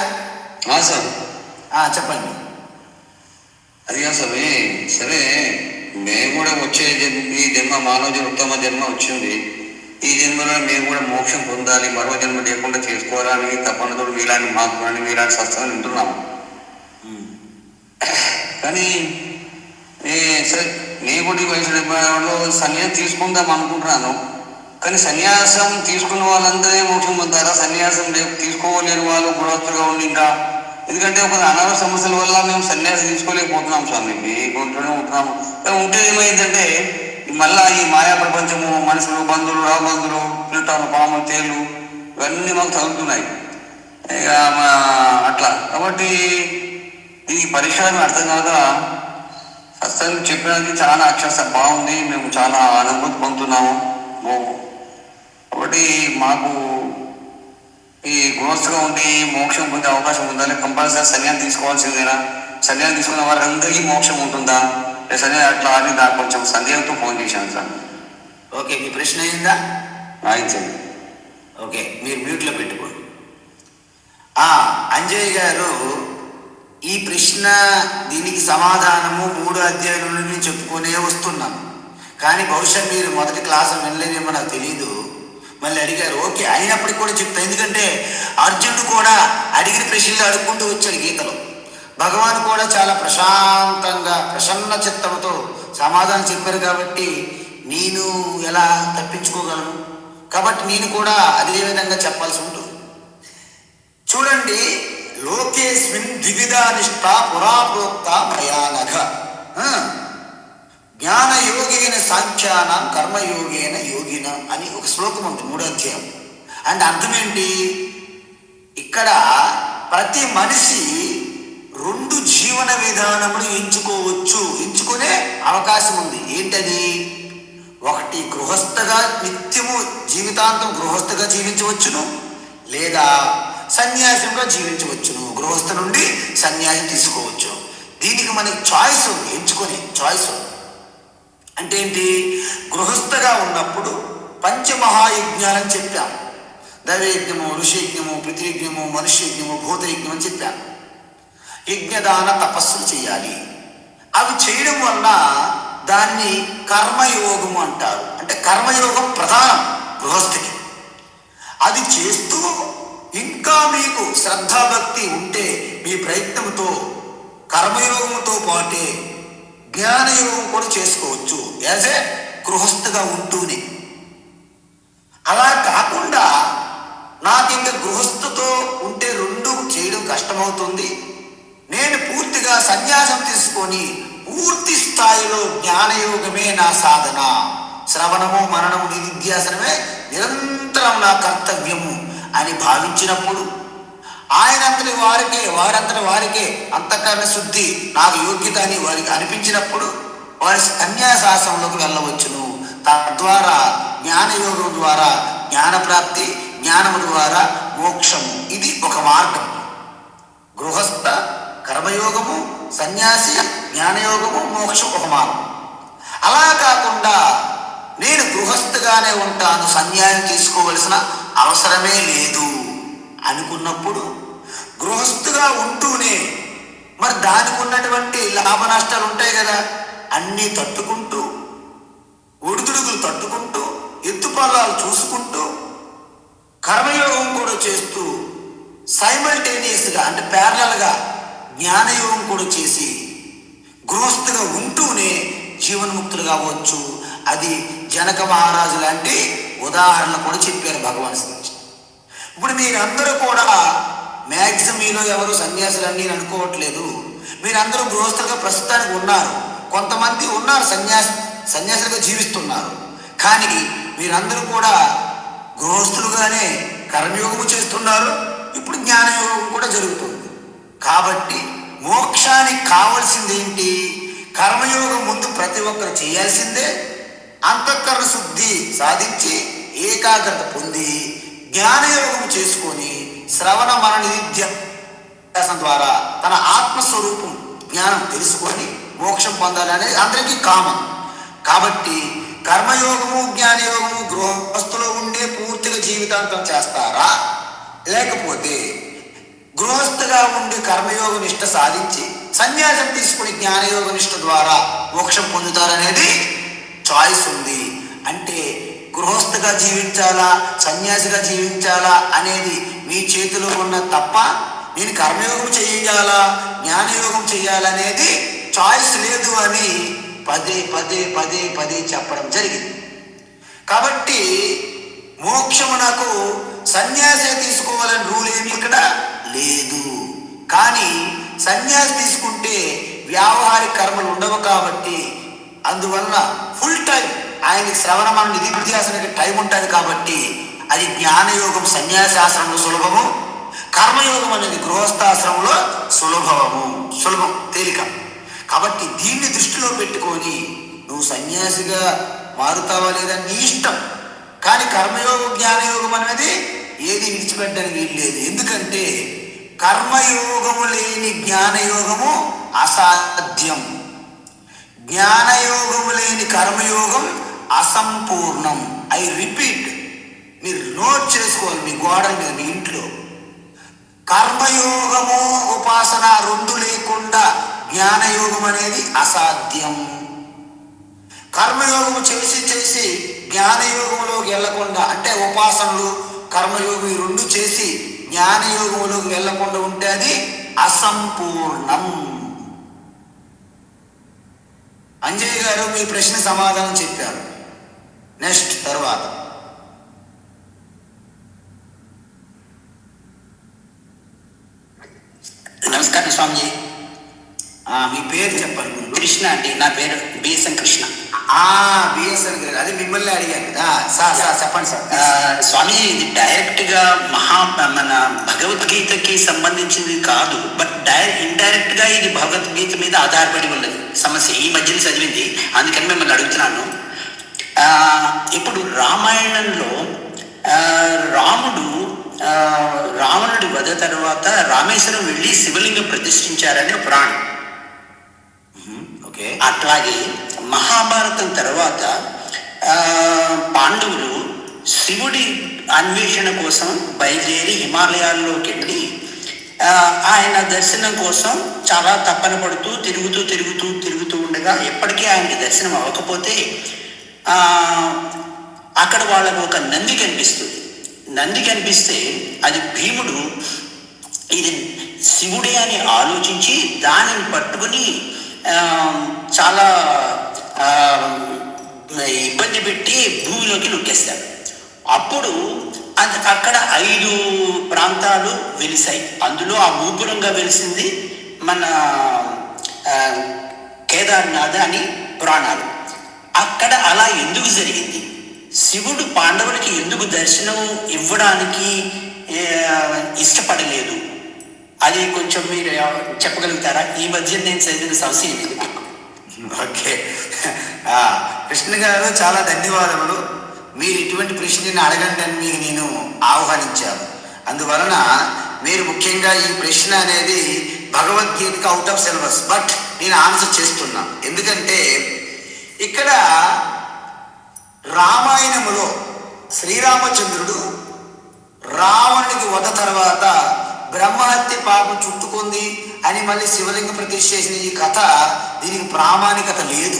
సార్. చెప్పండి. అదిగా స్వామి, సరే మేము కూడా వచ్చే ఈ జన్మ మానవ జన్మ ఉత్తమ జన్మ వచ్చింది. ఈ జన్మలో మేము కూడా మోక్షం పొందాలి, మరో జన్మ లేకుండా చేసుకోవాలని తపనతో మీలాంటి మహాత్ములని మీలాంటి శాస్త్రాన్ని వింటున్నాము. కానీ సరే నేను కూడా ఈ వయసులో సన్యాసం తీసుకుందాం అనుకుంటున్నాను. కానీ సన్యాసం తీసుకున్న వాళ్ళందరే మోక్షం పొందారా? సన్యాసం తీసుకోలేని వాళ్ళు గృహస్థులుగా ఉండిందా? ఎందుకంటే ఒక అనారోగ్య సమస్యల వల్ల మేము సన్యాసం తీసుకోలేకపోతున్నాం స్వామి, కొంటూనే ఉంటున్నాము. ఉంటే ఏమైందంటే మళ్ళా ఈ మాయా ప్రపంచము, మనుషులు, బంధువులు, రాబంధులు, పిల్లలు, పాములు, తేళ్ళు ఇవన్నీ మాకు తగులుతున్నాయి. ఇక అట్లా కాబట్టి ఈ పరిష్కారం అర్థం కాక అసలు చెప్పడానికి చాలా అక్షర బాగుంది, మేము చాలా అనుభూతి పొందుతున్నాము. కాబట్టి మాకు ఈ గృహస్థుగా ఉండి మోక్షం పొందే అవకాశం ఉందా, లేక కంపల్సరీ సన్యాసం తీసుకోవాల్సిందేనా? సన్యాసం తీసుకున్న వారందరికీ మోక్షం ఉంటుందా? సన్యాసం అట్లా అని నాకు కొంచెం సందేహంతో ఫోన్ చేశాను సార్. ఓకే, మీ ప్రశ్న అయిందా? ఆయించండి. ఓకే, మీరు మ్యూట్లో పెట్టుకోండి. అంజయ్ గారు, ఈ ప్రశ్న దీనికి సమాధానము 3 అధ్యాయుల నుండి చెప్పుకునే వస్తున్నాను. కానీ బహుశా మీరు మొదటి క్లాసు వినలేదేమో నాకు తెలియదు. మళ్ళీ అడిగారు. ఓకే, అయినప్పటికీ కూడా చెప్తాను. ఎందుకంటే అర్జునుడు కూడా అడిగిన ప్రశ్నలు అడుక్కుంటూ వచ్చాడు గీతలో. భగవాన్ కూడా చాలా ప్రశాంతంగా ప్రసన్న చిత్తంతో సమాధానం చెప్పారు. కాబట్టి నేను ఎలా తప్పించుకోగలను? కాబట్టి నేను కూడా అదే విధంగా చెప్పాల్సి ఉంటుంది. చూడండి, లోకేస్మిన్ ద్విధా నిష్ఠ పురాప్రోక్త భయానఘ జ్ఞానయోగేన సాంఖ్యానం కర్మయోగేన యోగిన అని ఒక శ్లోకం ఉంది 3వ అధ్యాయం. అంటే అర్థం ఏంటి? ఇక్కడ ప్రతి మనిషి 2 జీవన విధానములు ఎంచుకునే అవకాశం ఉంది. ఏంటది? ఒకటి, గృహస్థగా నిత్యము జీవితాంతం గృహస్థగా జీవించవచ్చును, లేదా సన్యాసంగా జీవించవచ్చును. గృహస్థ నుండి సన్యాసం తీసుకోవచ్చు. దీనికి మనకి చాయిస్ ఉంది, ఎంచుకొని చాయిస్ ఉంది. అంటే ఏంటి? గృహస్థగా ఉన్నప్పుడు పంచమహాయజ్ఞాలని చెప్పాం. దైవయజ్ఞము, ఋషియజ్ఞము, పితృయజ్ఞము, మనుష్యయజ్ఞము, భూతయజ్ఞం అని చెప్పాను. యజ్ఞదాన తపస్సులు చేయాలి. అవి చేయడం వల్ల దాన్ని కర్మయోగము అంటారు. అంటే కర్మయోగం ప్రధానం గృహస్థికి. అది చేస్తూ ఇంకా మీకు శ్రద్ధాభక్తి ఉంటే మీ ప్రయత్నంతో కర్మయోగంతో పాటే జ్ఞానయోగం కూడా చేసుకోవచ్చు యాజ్ ఏ గృహస్థగా ఉంటూనే. అలా కాకుండా నాకు ఇంకా గృహస్థతో ఉంటే 2 చేయడం కష్టమవుతుంది, నేను పూర్తిగా సన్యాసం తీసుకొని పూర్తి స్థాయిలో జ్ఞానయోగమే నా సాధన, శ్రవణము మననము నిధిధ్యాసనమే నిరంతరం నా కర్తవ్యము అని భావించినప్పుడు వారంతటి వారికే అంతఃకరణ శుద్ధి నాకు యోగ్యత అని వారికి అనిపించినప్పుడు వారి సన్యాసాశ్రమంలోకి వెళ్ళవచ్చును. తద్వారా జ్ఞానయోగం ద్వారా జ్ఞానప్రాప్తి, జ్ఞానము ద్వారా మోక్షము. ఇది ఒక మార్గం. గృహస్థ కర్మయోగము, సన్యాసి జ్ఞానయోగము, మోక్షం ఒక మార్గం. అలా కాకుండా నేను గృహస్థగానే ఉంటాను, సన్యాసం తీసుకోవలసిన అవసరమే లేదు అనుకున్నప్పుడు గృహస్థుగా ఉంటూనే మరి దానికి ఉన్నటువంటి లాభ నష్టాలు ఉంటాయి కదా, అన్నీ తట్టుకుంటూ, ఒడిదుడుగులు తట్టుకుంటూ, ఎత్తుపల్లాలు చూసుకుంటూ, కర్మయోగం కూడా చేస్తూ, సైమల్టేనియస్గా అంటే ప్యారలల్గా జ్ఞానయోగం కూడా చేసి గృహస్థుగా ఉంటూనే జీవన్ముక్తులు కావచ్చు. అది జనక మహారాజు లాంటి ఉదాహరణ కూడా చెప్పారు భగవాన్ శ్రీకృష్ణ. ఇప్పుడు మీరందరూ కూడా మ్యాక్సిమం మీలో ఎవరు సన్యాసులన్నీ అనుకోవట్లేదు. మీరందరూ గృహస్థులుగా ప్రస్తుతానికి ఉన్నారు, కొంతమంది ఉన్నారు సన్యాసులుగా జీవిస్తున్నారు. కానీ మీరందరూ కూడా గృహస్థులుగానే కర్మయోగము చేస్తున్నారు. ఇప్పుడు జ్ఞానయోగం కూడా జరుగుతుంది. కాబట్టి మోక్షానికి కావలసింది ఏంటి? కర్మయోగం ముందు ప్రతి ఒక్కరు చేయాల్సిందే. అంతఃకరణ శుద్ధి సాధించి ఏకాగ్రత పొంది జ్ఞానయోగం చేసుకొని శ్రవణ మనన నిధిధ్యాసనం ద్వారా తన ఆత్మస్వరూపం జ్ఞానం తెలుసుకొని మోక్షం పొందాలనేది అందరికీ కామన్. కాబట్టి కర్మయోగము జ్ఞానయోగము గృహస్థులో ఉండే పూర్తిగా జీవితాంతం చేస్తారా, లేకపోతే గృహస్థగా ఉండి కర్మయోగ నిష్ట సాధించి సన్యాసం తీసుకుని జ్ఞానయోగ నిష్ట ద్వారా మోక్షం పొందుతారనేది చాయిస్ ఉంది. అంటే గృహస్థగా జీవించాలా, సన్యాసిగా జీవించాలా అనేది మీ చేతిలో ఉన్న తప్ప నేను కర్మయోగం చేయాలా, జ్ఞానయోగం చేయాలనేది చాయిస్ లేదు అని పదే పదే పదే పదే చెప్పడం జరిగింది. కాబట్టి మోక్షమునకు సన్యాసే తీసుకోవాలని రూల్ ఏమి ఇక్కడ లేదు. కానీ సన్యాసి తీసుకుంటే వ్యావహారిక కర్మలు ఉండవు కాబట్టి అందువల్ల ఫుల్ టైం ఆయనకి శ్రవణ మన నిధిధ్యాసనకి టైం ఉంటుంది. కాబట్టి అది జ్ఞానయోగం సన్యాసాశ్రమంలో సులభము, కర్మయోగం అనేది గృహస్థాశ్రమంలో సులభం తేలిక. కాబట్టి దీన్ని దృష్టిలో పెట్టుకొని నువ్వు సన్యాసిగా మారుతావా లేదా నీ ఇష్టం. కానీ కర్మయోగం జ్ఞానయోగం అనేది ఏది విడిచిపెట్టడానికి వీలు లేదు. ఎందుకంటే కర్మయోగము లేని జ్ఞానయోగము అసాధ్యం, జ్ఞానయోగము లేని కర్మయోగం అసంపూర్ణం. ఐ రిపీట్, మీరు నోట్ చేసుకోవాలి మీ గోడల మీద, మీ ఇంట్లో. కర్మయోగము ఉపాసన రెండు లేకుండా జ్ఞానయోగం అనేది అసాధ్యం. కర్మయోగము చేసి చేసి జ్ఞానయోగంలోకి వెళ్లకుండా, అంటే ఉపాసనలు కర్మయోగం ఈ రెండు చేసి జ్ఞానయోగంలోకి వెళ్లకుండా ఉంటే అది అసంపూర్ణం. అంజయ్ గారు మీ ప్రశ్న సమాధానం చెప్పారు. నెక్స్ట్ తర్వాత నమస్కారం స్వామిజీ. మీ పేరు చెప్పండి ముందు. కృష్ణ అండి, నా పేరు బిఎస్ఎన్ కృష్ణ. బిఎస్ఎన్ గారు, అది మిమ్మల్ని అడిగాను. సార్ చెప్పండి సార్. స్వామి, ఇది డైరెక్ట్ గా మన భగవద్గీతకి సంబంధించింది కాదు, బట్ ఇండైరెక్ట్ గా ఇది భగవద్గీత మీద ఆధారపడి ఉన్నది సమస్య. ఈ మధ్యన చదివింది, అందుకని మిమ్మల్ని అడుగుతున్నాను. ఇప్పుడు రామాయణంలో రాముడు రావణుడి వధ తర్వాత రామేశ్వరం వెళ్ళి శివలింగం ప్రతిష్ఠించారని పురాణం. అట్లాగే మహాభారతం తర్వాత పాండవులు శివుడి అన్వేషణ కోసం బయలుదేరి హిమాలయాల్లోకి వెళ్ళి ఆయన దర్శనం కోసం చాలా తపన పడుతూ తిరుగుతూ ఉండగా ఎప్పటికీ ఆయనకి దర్శనం అవ్వకపోతే అక్కడ వాళ్ళకు ఒక నంది కనిపిస్తుంది. నంది కనిపిస్తే అది భీముడు ఇది శివుడే అని ఆలోచించి దానిని పట్టుకుని చాలా ఇబ్బంది పెట్టి భూమిలోకి నొక్కేస్తాడు. అప్పుడు అక్కడ 5 ప్రాంతాలు వెలిసాయి. అందులో ఆ గోపురంగా వెలిసింది మన కేదార్నాథ్ అని పురాణాలు. అక్కడ అలా ఎందుకు జరిగింది? శివుడు పాండవులకి ఎందుకు దర్శనం ఇవ్వడానికి ఇష్టపడలేదు? అది కొంచెం మీరు చెప్పగలుగుతారా? ఈ మధ్య నేను చదివిన సంశయం ఇది. ఓకే, కృష్ణ గారు చాలా ధన్యవాదములు. మీరు ఇటువంటి ప్రశ్నని అడగండి అని మీకు నేను ఆహ్వానించాను. అందువలన మీరు ముఖ్యంగా ఈ ప్రశ్న అనేది భగవద్గీతకు అవుట్ ఆఫ్ సిలబస్, బట్ నేను ఆన్సర్ చేస్తున్నా. ఎందుకంటే ఇక్కడ రామాయణములో శ్రీరామచంద్రుడు రావణుడికి వధ తర్వాత బ్రహ్మహత్య పాపం చుట్టుకుంది అని మళ్ళీ శివలింగ ప్రతిష్ఠ చేసిన ఈ కథ, దీనికి ప్రామాణికత లేదు.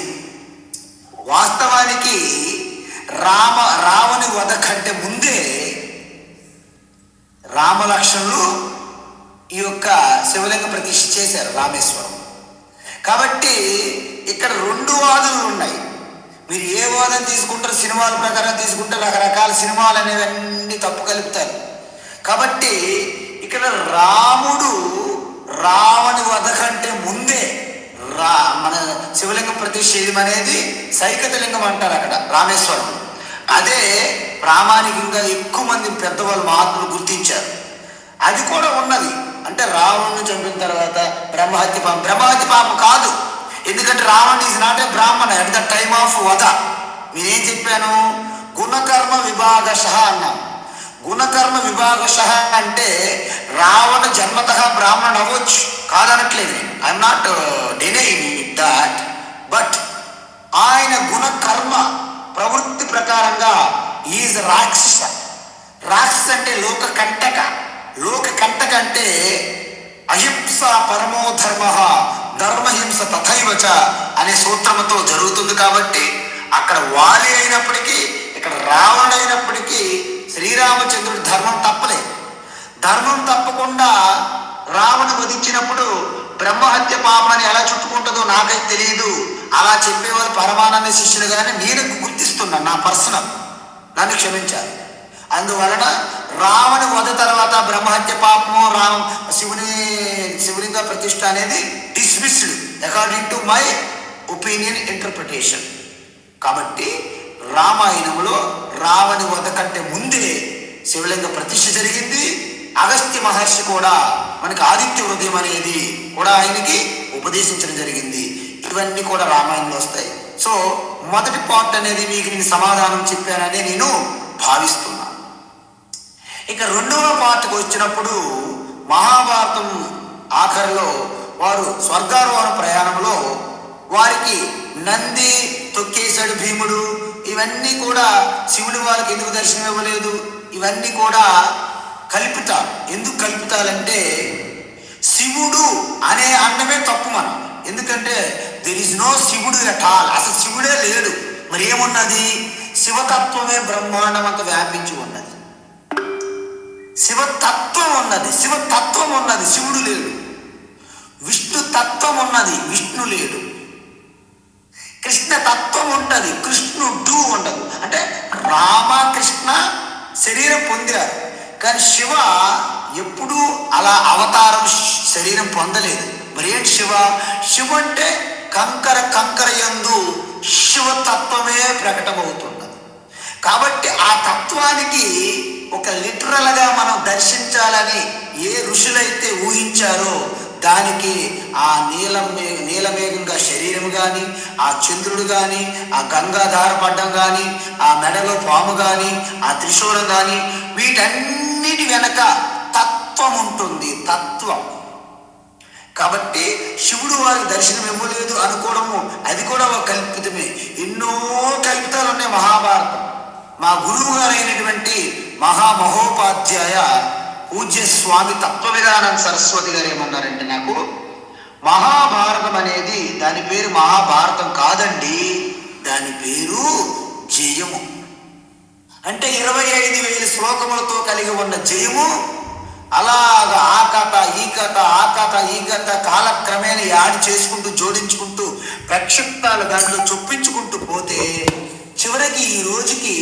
వాస్తవానికి రావణి వధ కంటే ముందే రామలక్ష్మణులు ఈ యొక్క శివలింగ ప్రతిష్ఠ చేశారు రామేశ్వరం. కాబట్టి ఇక్కడ 2 వాదనలు ఉన్నాయి. మీరు ఏ వాదన తీసుకుంటారు, సినిమాల ప్రకారం తీసుకుంటే రకరకాల సినిమాలు అనేవన్నీ తప్పు కలుపుతారు. కాబట్టి ఇక్కడ రాముడు రావణి వధ కంటే ముందే మన శివలింగం ప్రతిష్ఠ చేయడం అనేది సైకతలింగం అంటారు అక్కడ రామేశ్వరం. అదే ప్రామాణికంగా ఎక్కువ మంది పెద్దవాళ్ళు మహాత్ములు గుర్తించారు. అది కూడా ఉన్నది. అంటే రావణుని చంపిన తర్వాత బ్రహ్మహత్య పాపం కాదు. ఎందుకంటే రావణ్ ఈజ్ నాట్ ఏ బ్రాహ్మణ ఎట్ ద టైమ్ ఆఫ్ వధ. నేనేం చెప్పాను? గుణకర్మ విభాగశ అన్నాను. గుణకర్మ విభాగశ అంటే రావణ జన్మత బ్రాహ్మణ అవ్వచ్చు, కాదనట్లేదు నేను. I'm not denying that, but ఆయన గుణకర్మ ప్రవృత్తి ప్రకారంగా ఈజ్ రాక్షస. రాక్షస అంటే లోక కంటక అంటే అహింస పరమో ధర్మ, ధర్మహింస తథైవచ అనే సూత్రముతో జరుగుతుంది. కాబట్టి అక్కడ వాలి అయినప్పటికీ ఇక్కడ రావణుడు అయినప్పటికీ శ్రీరామచంద్రుడు ధర్మం తప్పలేదు. ధర్మం తప్పకుండా రావణ వధించినప్పుడు బ్రహ్మహత్య పాపని ఎలా చుట్టుకుంటుందో నాకైతే తెలియదు. అలా చెప్పేవాళ్ళు పరమానంద శిష్యులు కానీ నేను గుర్తిస్తున్నాను, నా పర్సనల్, నన్ను క్షమించాలి. అందువలన రావణ వధ తర్వాత బ్రహ్మహత్య పాపము శివలింగ ప్రతిష్ఠ అనేది dismissed according to my opinion interpretation. కాబట్టి రామాయణంలో రావణి వధ కంటే ముందే శివలింగ ప్రతిష్ఠ జరిగింది. అగస్త్య మహర్షి కూడా మనకి ఆదిత్య హృదయం అనేది కూడా ఆయనకి ఉపదేశించడం జరిగింది. ఇవన్నీ కూడా రామాయణంలో వస్తాయి. సో మొదటి పార్ట్ అనేది మీకు నేను సమాధానం చెప్పానని నేను భావిస్తున్నాను. ఇక రెండవ పార్ట్కి వచ్చినప్పుడు మహాభారతం ఆఖరిలో వారు స్వర్గారోహణ ప్రయాణంలో వారికి నంది తొక్కేశాడు భీముడు, ఇవన్నీ కూడా శివుడు వారికి ఎందుకు దర్శనం ఇవ్వలేదు, ఇవన్నీ కూడా కల్పితాలు. ఎందుకు కల్పితాలంటే శివుడు అనే అన్నమే తప్పు మనం. ఎందుకంటే దెర్ ఇస్ నో శివుడు ఎట్ ఆల్, అసలు శివుడే లేడు. మరి ఏమున్నది? శివతత్వమే బ్రహ్మాండం అంతా వ్యాపించి ఉన్నది. శివతత్వం ఉన్నది, శివతత్వం ఉన్నది, శివుడు లేడు. విష్ణు తత్వం ఉన్నది, విష్ణు లేడు. కృష్ణ తత్వం ఉంటుంది, కృష్ణుడు ఉండదు. అంటే రామకృష్ణ శరీరం పొందారు, కానీ శివ ఎప్పుడూ అలా అవతారం శరీరం పొందలేదు. మరి ఏంటి శివ? శివ అంటే కంకర యందు శివతత్వమే ప్రకటమవుతున్నది. కాబట్టి ఆ తత్వానికి ఒక లిటరల్గా మనం దర్శించాలని ఏ ఋషులైతే ఊహించారో దానికి ఆ నీలమేఘంగా శరీరం కానీ, ఆ చంద్రుడు కానీ, ఆ గంగాధార పడ్డం కానీ, ఆ మెడలో పాము కానీ, ఆ త్రిశూలం కానీ, వీటన్నిటి వెనక తత్వం ఉంటుంది, తత్వం. కాబట్టి శివుడు వారికి దర్శనం ఇవ్వలేదు అనుకోవడము అది కూడా ఒక కల్పితమే. ఎన్నో కల్పితాలు ఉన్నాయి మహాభారతం. మా గురువు గారైనటువంటి మహామహోపాధ్యాయ పూజ్య స్వామి తత్వ విధానం సరస్వతి గారు ఏమన్నారంటే, నాకు మహాభారతం అనేది దాని పేరు మహాభారతం కాదండి, దాని పేరు జయము. అంటే 25,000 శ్లోకములతో కలిగి ఉన్న జయము. అలాగా ఆ కథ ఈ కథ, ఆ కథ ఈ కథ కాలక్రమేణా యాడ్ చేసుకుంటూ జోడించుకుంటూ ప్రక్షిప్తాలు దాంట్లో చొప్పించుకుంటూ పోతే చివరికి ఈ రోజుకి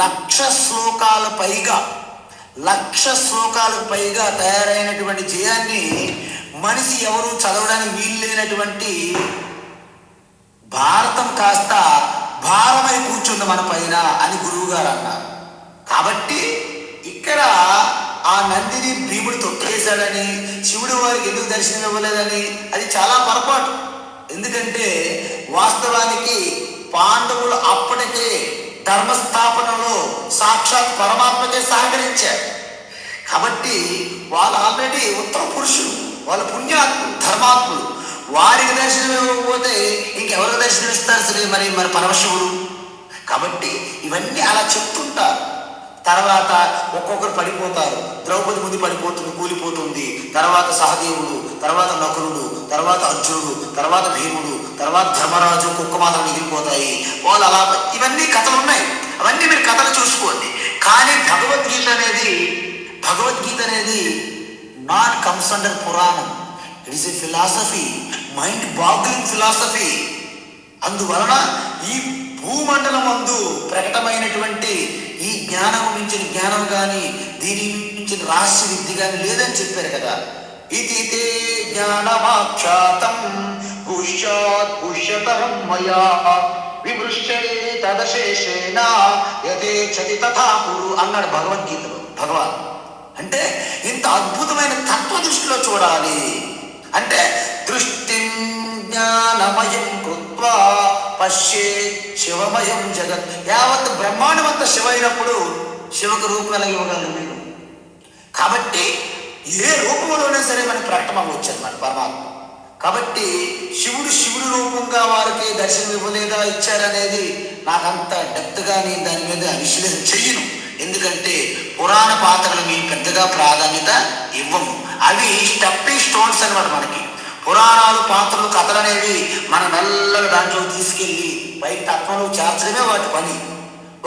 1,00,000 శ్లోకాలకు పైగా తయారైనటువంటి జయాన్ని మనిషి ఎవరు చదవడానికి వీల్లేనటువంటి భారతం కాస్త భారమై కూర్చుంది మన పైన అని గురువు గారు అన్నారు. కాబట్టి ఇక్కడ ఆ నందిని భీముడు తొక్కేశాడని, శివుడు వారికి ఎందుకు దర్శనం ఇవ్వలేదని అది చాలా పొరపాటు. ఎందుకంటే వాస్తవానికి పాండవులు అప్పటికే ధర్మస్థాపనలో సాక్షాత్ పరమాత్మకే సహకరించారు. కాబట్టి వాళ్ళు ఆల్రెడీ ఉత్తమ పురుషులు, వాళ్ళు పుణ్యాత్ములు, ధర్మాత్ములు. వారికి దర్శనం ఇవ్వకపోతే ఇంకెవరికి దర్శనం ఇస్తారు సరే మరి పరమశివుడు. కాబట్టి ఇవన్నీ అలా చెప్తుంటారు. తర్వాత ఒక్కొక్కరు పడిపోతారు. ద్రౌపది ముందు పడిపోతుంది, కూలిపోతుంది. తర్వాత సహదేవుడు, తర్వాత నకులుడు, తర్వాత అర్జునుడు, తర్వాత భీముడు, తర్వాత ధర్మరాజు, కుక్క మాత్రం మిగిలిపోతాయి. వాళ్ళు అలా ఇవన్నీ కథలు ఉన్నాయి. అవన్నీ మీరు కథలు చూసుకోండి. కానీ భగవద్గీత అనేది not comes under Puranam. It is a philosophy, mind boggling philosophy. అందువలన ఈ భూమండలం మందు ప్రకటమైనటువంటి ఈ జ్ఞానం మించిన జ్ఞానం కానీ, దీని మించిన రహస్య విద్య కానీ లేదని చెప్పారు కదా. ఇది తే జ్ఞానమాఖ్యాతం పుష్యాత్ పుష్యతరం మయా విమృశ్యతే తదశేషేణ యథేచ్ఛతి తథా కురు అన్నాడు భగవద్గీతలో భగవాన్. అంటే ఇంత అద్భుతమైన తత్వ దృష్టిలో చూడాలి. అంటే దృష్టి జ్ఞానమయం కృత్వా పశ్యే శివమయం జగత్. యావత్ బ్రహ్మాండమంతా శివ అయినప్పుడు శివకు రూపం ఎలా ఇవ్వగలరు మీరు? కాబట్టి ఏ రూపంలోనే సరే మనకి ప్రకటన అవ్వచ్చు అన్నమాట పరమాత్మ. కాబట్టి శివుడు రూపంగా వారికి దర్శనం ఇవ్వలేదా ఇచ్చారనేది నాకంత డెప్త్గా నేను దాని మీద విశ్లేషణ చెయ్యను. ఎందుకంటే పురాణ పాత్రలు మేము పెద్దగా ప్రాధాన్యత ఇవ్వము. అవి స్టెప్పింగ్ స్టోన్స్ అన్నమాట. మనకి పురాణాలు, పాత్రలు, కథలు అనేవి మన మెల్లగా దాంట్లో తీసుకెళ్ళి పై తత్వంలో చేర్చడమే వాటి పని.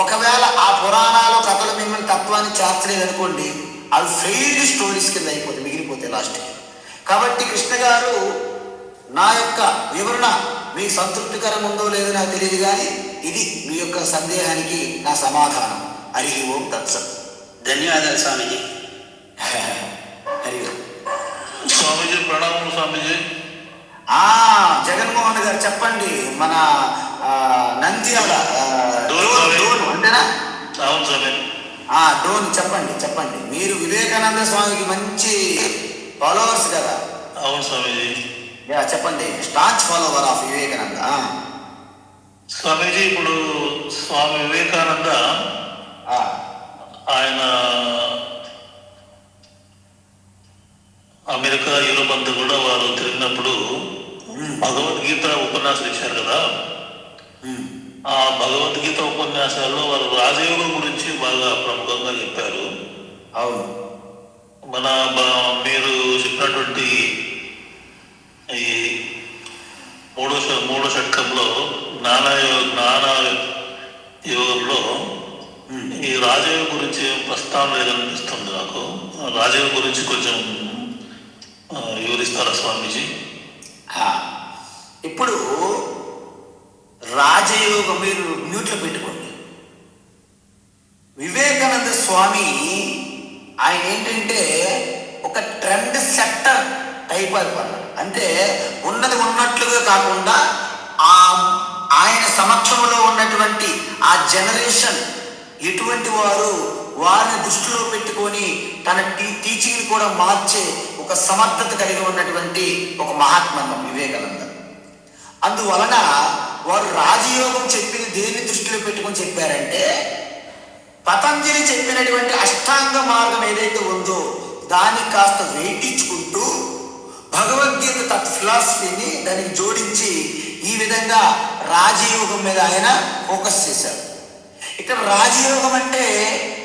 ఒకవేళ ఆ పురాణాలు, కథలు మిమ్మల్ని తత్వాన్ని చేర్చలేదు అనుకోండి, అవి ఫెయిల్డ్ స్టోరీస్ కింద అయిపోతాయి, మిగిలిపోతాయి లాస్ట్కి. కాబట్టి కృష్ణ గారు నా యొక్క వివరణ మీకు సంతృప్తికరంగా ఉందో లేదో నాకు తెలియదు, కానీ ఇది మీ యొక్క సందేహానికి నా సమాధానం. హరి ఓం తత్సత్. ధన్యవాదాలు స్వామీజీ. హరి ఓం. స్వామీజీ ప్రణామం స్వామీజీ. జగన్మోహన్ గారు చెప్పండి. మన నంద్యాల డోన్ అంటేనా? అవును స్వామి. డోన్ చెప్పండి. మీరు వివేకానంద స్వామికి మంచి ఫాలోవర్స్ కదా? అవును స్వామీజీ. చెప్పండి. Staunch follower of Vivekananda. Swamiji ఇప్పుడు స్వామి వివేకానంద ఆయన అమెరికా, యూరోప్ అంతా కూడా వారు తిరిగినప్పుడు భగవద్గీత ఉపన్యాసాలు ఇచ్చారు కదా. ఆ భగవద్గీత ఉపన్యాసాల్లో వారు రాజయోగం గురించి బాగా ప్రముఖంగా చెప్పారు. అవును. మీరు చెప్పినటువంటి ఈ మూడో షట్కంలో జ్ఞాన యోగంలో ఈ రాజయోగం గురించి ప్రస్తావన లేదనిపిస్తుంది నాకు. రాజయోగం గురించి కొంచెం వివరిస్తారా స్వామీజీ? ఇప్పుడు రాజయోగం మీరు మ్యూట్లో పెట్టుకోండి. వివేకానంద స్వామి ఆయన ఏంటంటే ఒక ట్రెండ్ సెట్టర్ టైప్ అయిపోయాడు. అంటే ఉన్నది ఉన్నట్లుగా కాకుండా ఆయన సమక్షంలో ఉన్నటువంటి ఆ జనరేషన్ ఎటువంటి వారిని దృష్టిలో పెట్టుకొని తన టీచింగ్ని కూడా మార్చే ఒక సమర్థత కలిగి ఉన్నటువంటి ఒక మహాత్మ వివేకానంద. అందువలన వారు రాజయోగం చెప్పింది దేన్ని దృష్టిలో పెట్టుకొని చెప్పారంటే పతంజలి చెప్పినటువంటి అష్టాంగ మార్గం ఏదైతే ఉందో దాన్ని కాస్త వేయించుకుంటూ భగవద్గీత ఫిలాసఫీని దానికి జోడించి ఈ విధంగా రాజయోగం మీద ఆయన ఫోకస్ చేశారు. ఇక్కడ రాజయోగం అంటే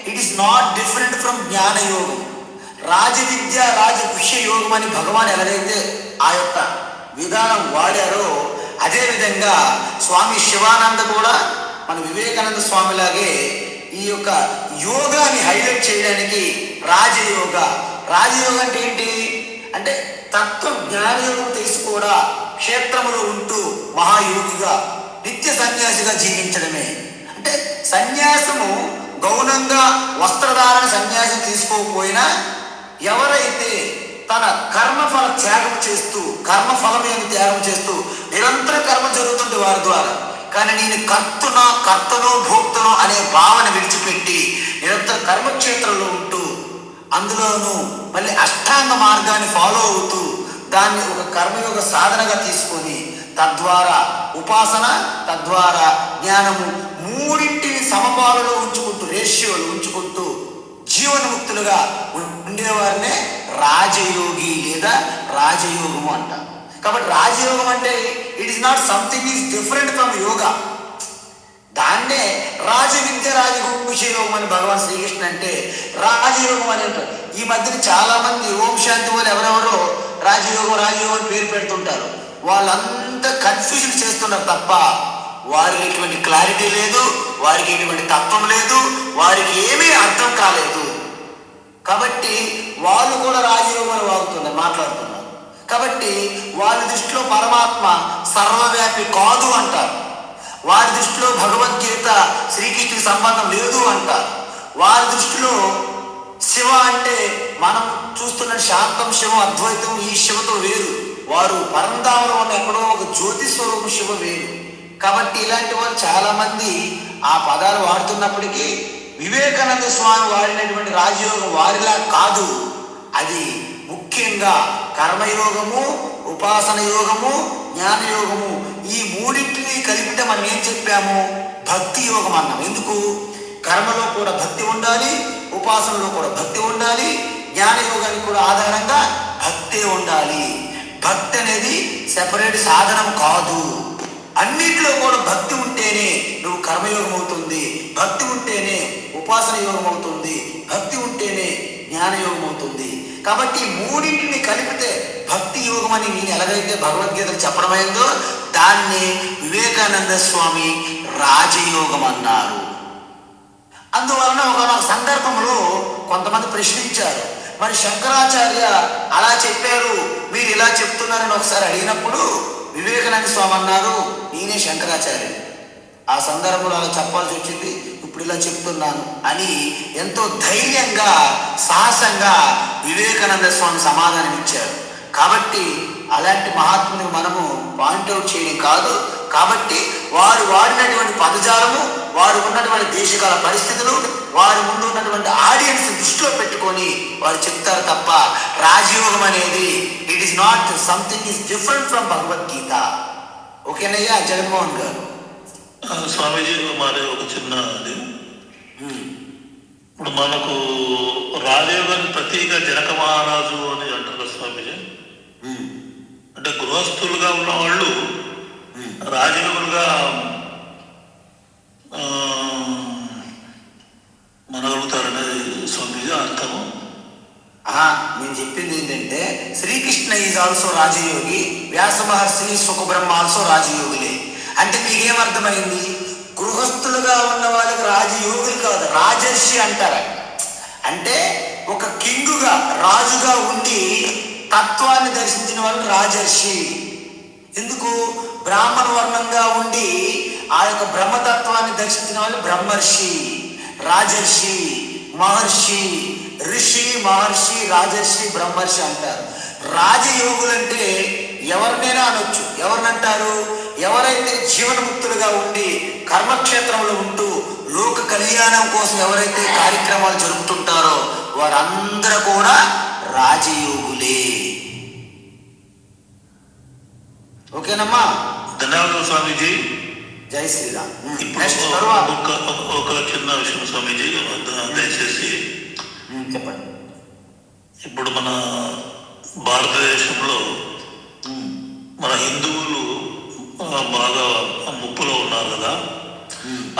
it is not different from జ్ఞానయోగం. రాజవిద్య రాజవిషయ యోగం అని భగవాన్ ఎలాగైతే ఆ యొక్క విధానం వాడారో అదేవిధంగా స్వామి శివానంద కూడా మన వివేకానంద స్వామిలాగే ఈ యొక్క యోగాని హైలైట్ చేయడానికి రాజయోగం అంటే ఏంటి అంటే తత్వం జ్ఞానయోగం తెలిసి కూడా క్షేత్రములో ఉంటూ మహాయోగిగా నిత్య సన్యాసిగా జీవించడమే. అంటే సన్యాసము గౌనంగా వస్త్రధారణ సన్యాసం తీసుకోకపోయినా ఎవరైతే తన కర్మఫల త్యాగం చేస్తూ కర్మఫలం త్యాగం చేస్తూ నిరంతర కర్మ జరుగుతుంది వారి ద్వారా, కానీ నేను కర్తనో భోక్తనో అనే భావన విడిచిపెట్టి నిరంతర కర్మక్షేత్రంలో ఉంటూ అందులోనూ మళ్ళీ అష్టాంగ మార్గాన్ని ఫాలో అవుతూ దాన్ని ఒక కర్మయోగ సాధనగా తీసుకొని తద్వారా ఉపాసన తద్వారా జ్ఞానము మూడింటిని సమపాలలో ఉంచుకుంటూ రేషియోలు ఉంచుకుంటూ జీవన్ముక్తులుగా ఉండేవారినే రాజయోగి లేదా రాజయోగము అంటారు. కాబట్టి రాజయోగం అంటే it is not something is different from yoga. దాన్నే రాజవిద్య రాజవిషయ యోగం అని భగవాన్ శ్రీకృష్ణ అంటే రాజయోగం అని అంటారు. ఈ మధ్యన చాలా మంది ఓం శాంతి వాళ్ళు ఎవరెవరో రాజయోగం అని పేరు పెడుతుంటారు. వాళ్ళంతా కన్ఫ్యూజన్ చేస్తున్నారు తప్ప వారికి ఎటువంటి క్లారిటీ లేదు, వారికి ఎటువంటి తత్వం లేదు, వారికి ఏమీ అర్థం కాలేదు. కాబట్టి వాళ్ళు కూడా రాజయోగం అని మాట్లాడుతున్నారు. కాబట్టి వారి దృష్టిలో పరమాత్మ సర్వవ్యాపి కాదు అంటారు. వారి దృష్టిలో భగవద్గీత శ్రీకృష్ణుకి సంబంధం లేదు అంటారు. వారి దృష్టిలో శివ అంటే మనం చూస్తున్న శాంతం శివం అద్వైతం ఈ శివతో వేరు. వారు పరంధామలో ఉన్న ఎక్కడో ఒక జ్యోతి స్వరూపం శివ వేరు. కాబట్టి ఇలాంటి వారు చాలా మంది ఆ పదాలు వాడుతున్నప్పటికీ వివేకానంద స్వామి వాడినటువంటి రాజయోగం వారిలా కాదు. అది ముఖ్యంగా కర్మయోగము, ఉపాసన యోగము, జ్ఞానయోగము ఈ మూడింటిని కలిపితే మనం ఏం చెప్పాము? భక్తి యోగం అన్నాం. ఎందుకు? కర్మలో కూడా భక్తి ఉండాలి, ఉపాసనలో కూడా భక్తి ఉండాలి, జ్ఞానయోగానికి కూడా ఆధారంగా భక్తే ఉండాలి. భక్తి అనేది సెపరేట్ సాధనం కాదు. అన్నిట్లో కూడా భక్తి ఉంటేనే నువ్వు కర్మయోగం అవుతుంది, భక్తి ఉంటేనే ఉపాసన యోగం అవుతుంది, భక్తి ఉంటేనే జ్ఞానయోగం అవుతుంది. కాబట్టి మూడింటిని కలిపితే భక్తి యోగం అని నేను ఎలాగైతే భగవద్గీతలు చెప్పడమైందో దాన్ని వివేకానంద స్వామి రాజయోగం అన్నారు. అందువలన ఒక సందర్భంలో కొంతమంది ప్రశ్నించారు, మరి శంకరాచార్య అలా చెప్పారు, మీరు ఇలా చెప్తున్నారని ఒకసారి అడిగినప్పుడు వివేకానంద స్వామి అన్నారు, నేనే శంకరాచార్య. ఆ సందర్భంలో అలా చెప్పాల్సి వచ్చింది, ఇప్పుడు ఇలా చెప్తున్నాను అని ఎంతో ధైర్యంగా సాహసంగా వివేకానంద స్వామి సమాధానం ఇచ్చారు. కాబట్టి అలాంటి మహాత్ముని మనము పాయింట్అవుట్ చేయడం కాదు. కాబట్టి వారు వాడినటువంటి పదజాలము, వారు ఉన్నటువంటి దేశకాల పరిస్థితులు, వారి ముందు ఉన్నటువంటి ఆడియన్స్ దృష్టిలో పెట్టుకొని వారు చెప్తారు తప్ప రాజయోగం అనేది it is not something is different from Bhagavad Gita. ఓకేనయ్యా జగన్మోహన్ గారు? స్వామీజీ మరి ఒక చిన్న ఇప్పుడు మనకు రాజయోగాన్ని ప్రతీక జనక మహారాజు అని అంటారు కదా స్వామీజీ. అంటే గృహస్థులుగా ఉన్న వాళ్ళు రాజయోగులుగా మనగలుగుతారనేది స్వామీజీ అర్థము. నేను చెప్పింది ఏంటంటే Sri Krishna is also rajayogi, Vyasa Maharshi Sukabrahma also రాజయోగులే. అంటే మీకేమర్థమైంది? గృహస్థులుగా ఉన్న వాళ్ళకి రాజయోగులు కాదు, రాజర్షి అంటారు. అంటే ఒక కింగుగా రాజుగా ఉండి తత్వాన్ని దర్శించిన వాళ్ళు రాజర్షి. ఎందుకు? బ్రాహ్మణ వర్ణంగా ఉండి ఆ యొక్క బ్రహ్మతత్వాన్ని దర్శించిన వాళ్ళు బ్రహ్మర్షి, రాజర్షి, మహర్షి, ఋషి, మహర్షి, రాజర్షి, బ్రహ్మర్షి అంటారు. రాజయోగులంటే ఎవరినైనా అనొచ్చు. ఎవరినంటారు? ఎవరైతే జీవనముక్తులుగా ఉండి కర్మక్షేత్రంలో ఉంటూ లోక కళ్యాణం కోసం ఎవరైతే కార్యక్రమాలు జరుపుతుంటారో వారందరూ కూడా రాజయోగులే. ఓకేనమ్మా? ధన్యవాదాలు స్వామీజీ. జై శ్రీరామ్. ఇప్పుడు ఒక చిన్న విషయం స్వామీజీ, దయచేసి చెప్పండి. ఇప్పుడు మన భారతదేశంలో మన హిందువులు బాగా ముప్పులో ఉన్నారు కదా.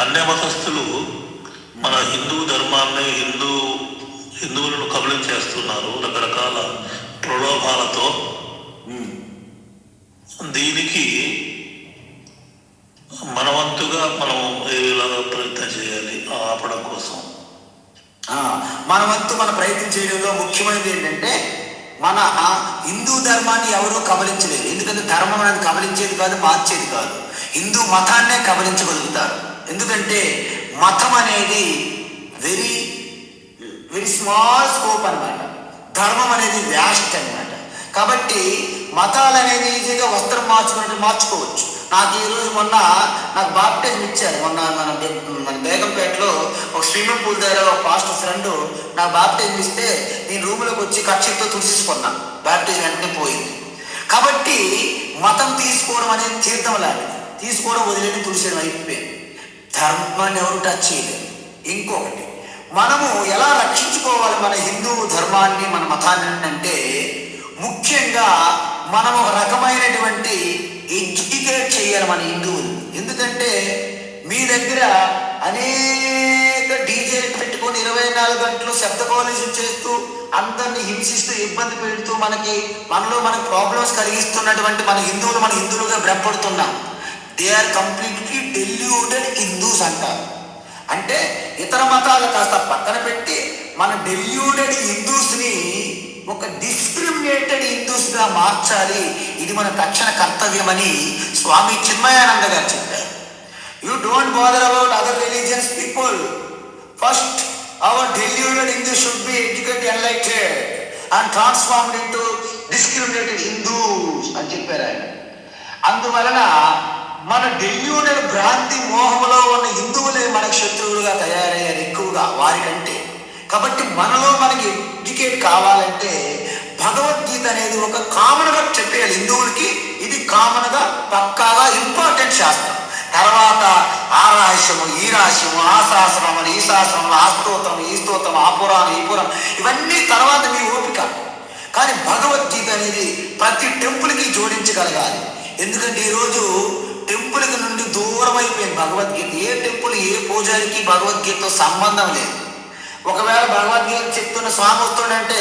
అన్య మతస్థులు మన హిందూ ధర్మాన్ని, హిందువులను కబళించేస్తున్నారు రకరకాల ప్రలోభాలతో. దీనికి మనవంతుగా మనం ఏలాగా ప్రయత్నం చేయాలి ఆపడం కోసం? మన వంతు మన ప్రయత్నం చేయడంలో ముఖ్యమైనది ఏంటంటే మన హిందూ ధర్మాన్ని ఎవరూ కబలించలేరు. ఎందుకంటే ధర్మం అనేది కబలించేది కాదు, మార్చేది కాదు. హిందూ మతాన్నే కబలించగలుగుతారు. ఎందుకంటే మతం అనేది వెరీ వెరీ స్మాల్ స్కోప్ అన్నమాట. ధర్మం అనేది వ్యాస్ట్ అన్నమాట. కాబట్టి మతాలు అనేది ఈజీగా వస్త్రం మార్చుకున్నట్టు మార్చుకోవచ్చు. నాకు ఈరోజు మొన్న నాకు బాప్టిజం ఇచ్చారు. మొన్న మన బేగంపేటలో ఒక స్విమ్మింగ్ పూల్ దగ్గర ఒక పాస్టర్ ఫ్రెండ్ నాకు బాప్టిజం ఇస్తే నేను రూమ్లోకి వచ్చి కక్షతో తుడిచేసుకున్నాను. బాప్టిజం వెంటనే పోయింది. కాబట్టి మతం తీసుకోవడం అనేది తీర్థం లాంటిది. తీసుకోవడం వదిలేని తుడిచేయడం అయిపోయింది. ధర్మాన్ని ఎవరు టచ్ చేయలేదు. ఇంకొకటి, మనము ఎలా రక్షించుకోవాలి మన హిందూ ధర్మాన్ని, మన మతాన్ని అంటే ముఖ్యంగా మనం ఒక రకమైనటువంటి ఎడ్యుకేట్ చేయాలి మన హిందువులు. ఎందుకంటే మీ దగ్గర అనేక డీజేలు పెట్టుకొని 24 గంటలు శబ్ద కాలుష్యం చేస్తూ అందరినీ హింసిస్తూ ఇబ్బంది పెడుతూ మనలో ప్రాబ్లమ్స్ కలిగిస్తున్నటువంటి మన హిందువులుగా భ్రమపడుతున్నాం. They are completely deluded Hindus అంటారు. అంటే ఇతర మతాలు కాస్త పక్కన పెట్టి మన డెల్యూటెడ్ హిందూస్ని ఒక డిస్క్రిమినేటెడ్ హిందూస్గా మార్చాలి. ఇది మన తక్షణ కర్తవ్యమని స్వామి చిన్మయానంద గారు చెప్పారు. You don't bother about other religions people. First our deluded Hindus should be educated, enlightened and transformed into discriminated Hindus అని చెప్పారు ఆయన. అందువలన మన డెల్యూటెడ్ భ్రాంతి మోహంలో ఉన్న హిందువులే మనకు శత్రువులుగా తయారయ్యారు ఎక్కువగా వారికంటే. కాబట్టి మనలో మనకి ఎడ్యుకేట్ కావాలంటే భగవద్గీత అనేది ఒక కామన్గా చెప్పేయాలి హిందువులకి. ఇది కామన్గా పక్కాగా ఇంపార్టెంట్ శాస్త్రం. తర్వాత ఆ రహస్యము, ఈ రహస్యము, ఆ శాస్త్రం, ఈ శాస్త్రంలో ఆ స్తోత్రం, ఈ స్తోత్రం, ఆ పురాణం, ఈ పురాణం, ఇవన్నీ తర్వాత మీ ఓపిక. కానీ భగవద్గీత అనేది ప్రతి టెంపుల్కి జోడించగలగాలి. ఎందుకంటే ఈరోజు టెంపుల్కి నుండి దూరం అయిపోయింది భగవద్గీత. ఏ టెంపుల్, ఏ పూజారికి భగవద్గీతతో సంబంధం లేదు. ఒకవేళ భగవద్గీత చెప్తున్న స్వామి వస్తుండంటే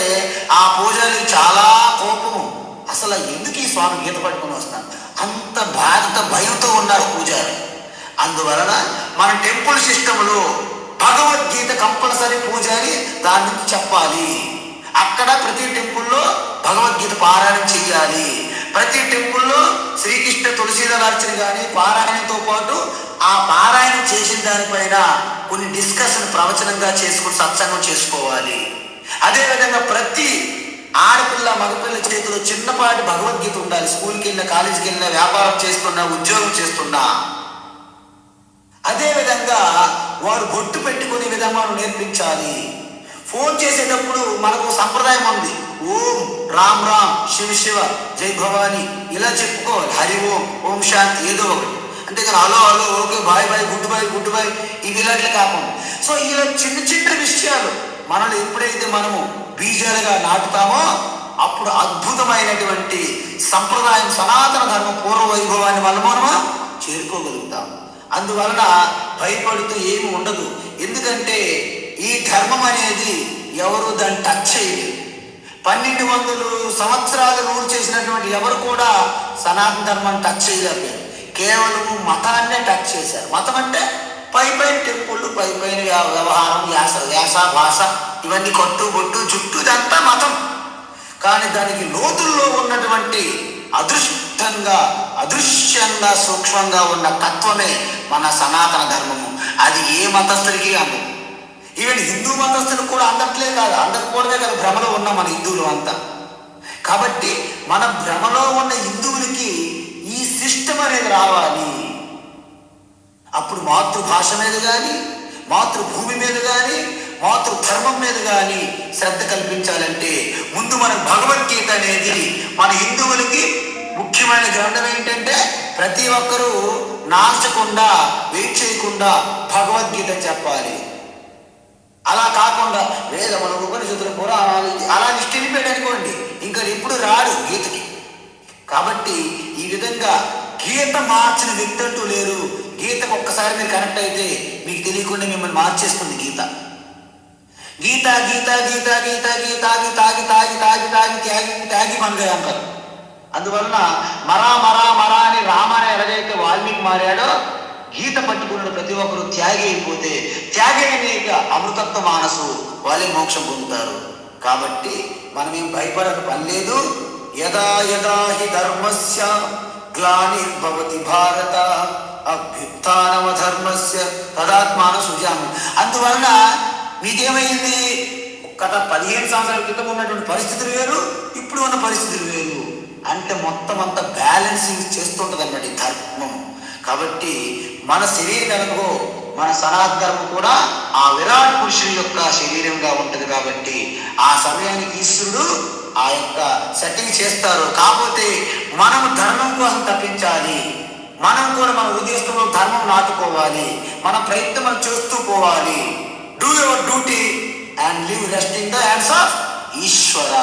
ఆ పూజారికి చాలా కోపము. అసలు ఎందుకు ఈ స్వామి గీత పట్టుకుని వస్తాను, అంత బాధతో భయంతో ఉన్నారు పూజారి. అందువలన మన టెంపుల్ సిస్టంలో భగవద్గీత కంపల్సరీ పూజారి దాని నుంచి చెప్పాలి. అక్కడ ప్రతి టెంపుల్లో భగవద్గీత పారాయణం చెయ్యాలి. ప్రతి టెంపుల్లో శ్రీకృష్ణ తులసీదాల అర్చన కానీ పారాయణంతో పాటు ఆ పారాయణం చేసిన దానిపైన కొన్ని డిస్కషన్ ప్రవచనంగా చేసుకుని సత్సంగం చేసుకోవాలి. అదేవిధంగా ప్రతి ఆడపిల్ల మగపిల్ల చేతిలో చిన్నపాటి భగవద్గీత ఉండాలి. స్కూల్కి వెళ్ళినా, కాలేజీకి వెళ్ళినా, వ్యాపారం చేస్తున్నా, ఉద్యోగం చేస్తున్నా. అదేవిధంగా వారు బొట్టు పెట్టుకునే విధంగా నేర్పించాలి. ఫోన్ చేసేటప్పుడు మనకు సంప్రదాయం ఉంది, ఓం రామ్ రామ్, శివ శివ, జై భవాని ఇలా చెప్పుకోవాలి. హరి ఓం, ఓం శాంతి, ఏదో ఒకటి. అంతేకాని hello hello okay bye bye good bye ఇవి ఇలాంటి కాకుండా. సో ఇలా చిన్న చిన్న విషయాలు మనల్ని ఎప్పుడైతే మనము బీజాలుగా నాటుతామో అప్పుడు అద్భుతమైనటువంటి సంప్రదాయం సనాతన ధర్మ పూర్వ వైభవాన్ని వల్ల మనము చేరుకోగలుగుతాం. అందువలన భయపడుతూ ఏమి ఉండదు. ఎందుకంటే ఈ ధర్మం అనేది ఎవరు దాన్ని టచ్ చేయలేదు. 1200 సంవత్సరాలు రూల్ చేసినటువంటి ఎవరు కూడా సనాతన ధర్మాన్ని టచ్ చేయలేకపోయారు. కేవలం మతాన్నే టచ్ చేశారు. మతం అంటే పై టెంపుళ్ళు, పై వ్యవహారం, యాస భాష, ఇవన్నీ కొట్టు బొట్టు చుట్టూ ఇదంతా మతం. కానీ దానికి లోతుల్లో ఉన్నటువంటి అదృశ్యంగా సూక్ష్మంగా ఉన్న తత్వమే మన సనాతన ధర్మము. అది ఏ మతస్థుడికి అందదు. ఈవెన్ హిందూ మతస్థులు కూడా అందట్లే కాదు, అందకపోవడమే కదా భ్రమలో ఉన్న మన హిందువులు అంతా. కాబట్టి మన భ్రమలో ఉన్న హిందువులకి ఈ సిస్టమ్ అనేది రావాలి. అప్పుడు మాతృభాష మీద కానీ, మాతృభూమి మీద కానీ, మాతృధర్మం మీద కానీ శ్రద్ధ కల్పించాలంటే ముందు మన భగవద్గీత అనేది మన హిందువులకి ముఖ్యమైన గ్రంథం. ఏంటంటే ప్రతి ఒక్కరూ నాల్చకుండా వెయిట్ చేయకుండా భగవద్గీత చెప్పాలి. అలా కాకుండా వేదములు, ఉపనిషత్తులు, పురాణాలు అలా వెళ్ళిపోయాడు అనుకోండి, ఇంకా ఎప్పుడు రాడు గీతకి. కాబట్టి ఈ విధంగా గీత మార్చిన వ్యక్తి అంటూ లేరు. గీతకు ఒక్కసారి మీరు కనెక్ట్ అయితే మీకు తెలియకుండా మిమ్మల్ని మార్చేస్తుంది గీత. గీత గీత గీత గీత గీత తాగి తాగి తాగి తాగి తాగి త్యాగి త్యాగి మనగా అంటారు. అందువలన మరా అని రామాయణ ఎలాగైతే వాల్మీకి మారాడో, గీత పట్టుకున్న ప్రతి ఒక్కరు త్యాగి అయిపోతే త్యాగి అనేక అమృతత్వ మానసు వాళ్ళే మోక్షం పొందుతారు. కాబట్టి మనమేం భయపడక పని లేదు. యదా యదా హి ధర్మస్య గ్లానిర్భవతి భారత అభ్యుత్థానమధర్మస్య తదాత్మాన సృజామి. అందువలన మీకేమైంది? 15 సంవత్సరాల క్రితం ఉన్నటువంటి పరిస్థితులు వేరు, ఇప్పుడు ఉన్న పరిస్థితులు వేరు. అంటే మొత్తం అంతా బ్యాలెన్సింగ్ చేస్తుంటుంది అన్నమాట ఈ ధర్మం. కాబట్టి మన శరీరం ఎలాగో మన సనాతన ధర్మం కూడా ఆ విరాట్ పురుషుని యొక్క శరీరంగా ఉంటుంది. కాబట్టి ఆ సమయానికి ఈశ్వరుడు ఆ యొక్క సెట్టింగ్ చేస్తారు. కాకపోతే మనము ధర్మం కోసం తప్పించాలి. మనం కూడా మన ఉద్దేశంలో ధర్మం నాటుకోవాలి. మన ప్రయత్నం మనం చేస్తూ పోవాలి. Do your duty and leave rest in the hands of Ishwara.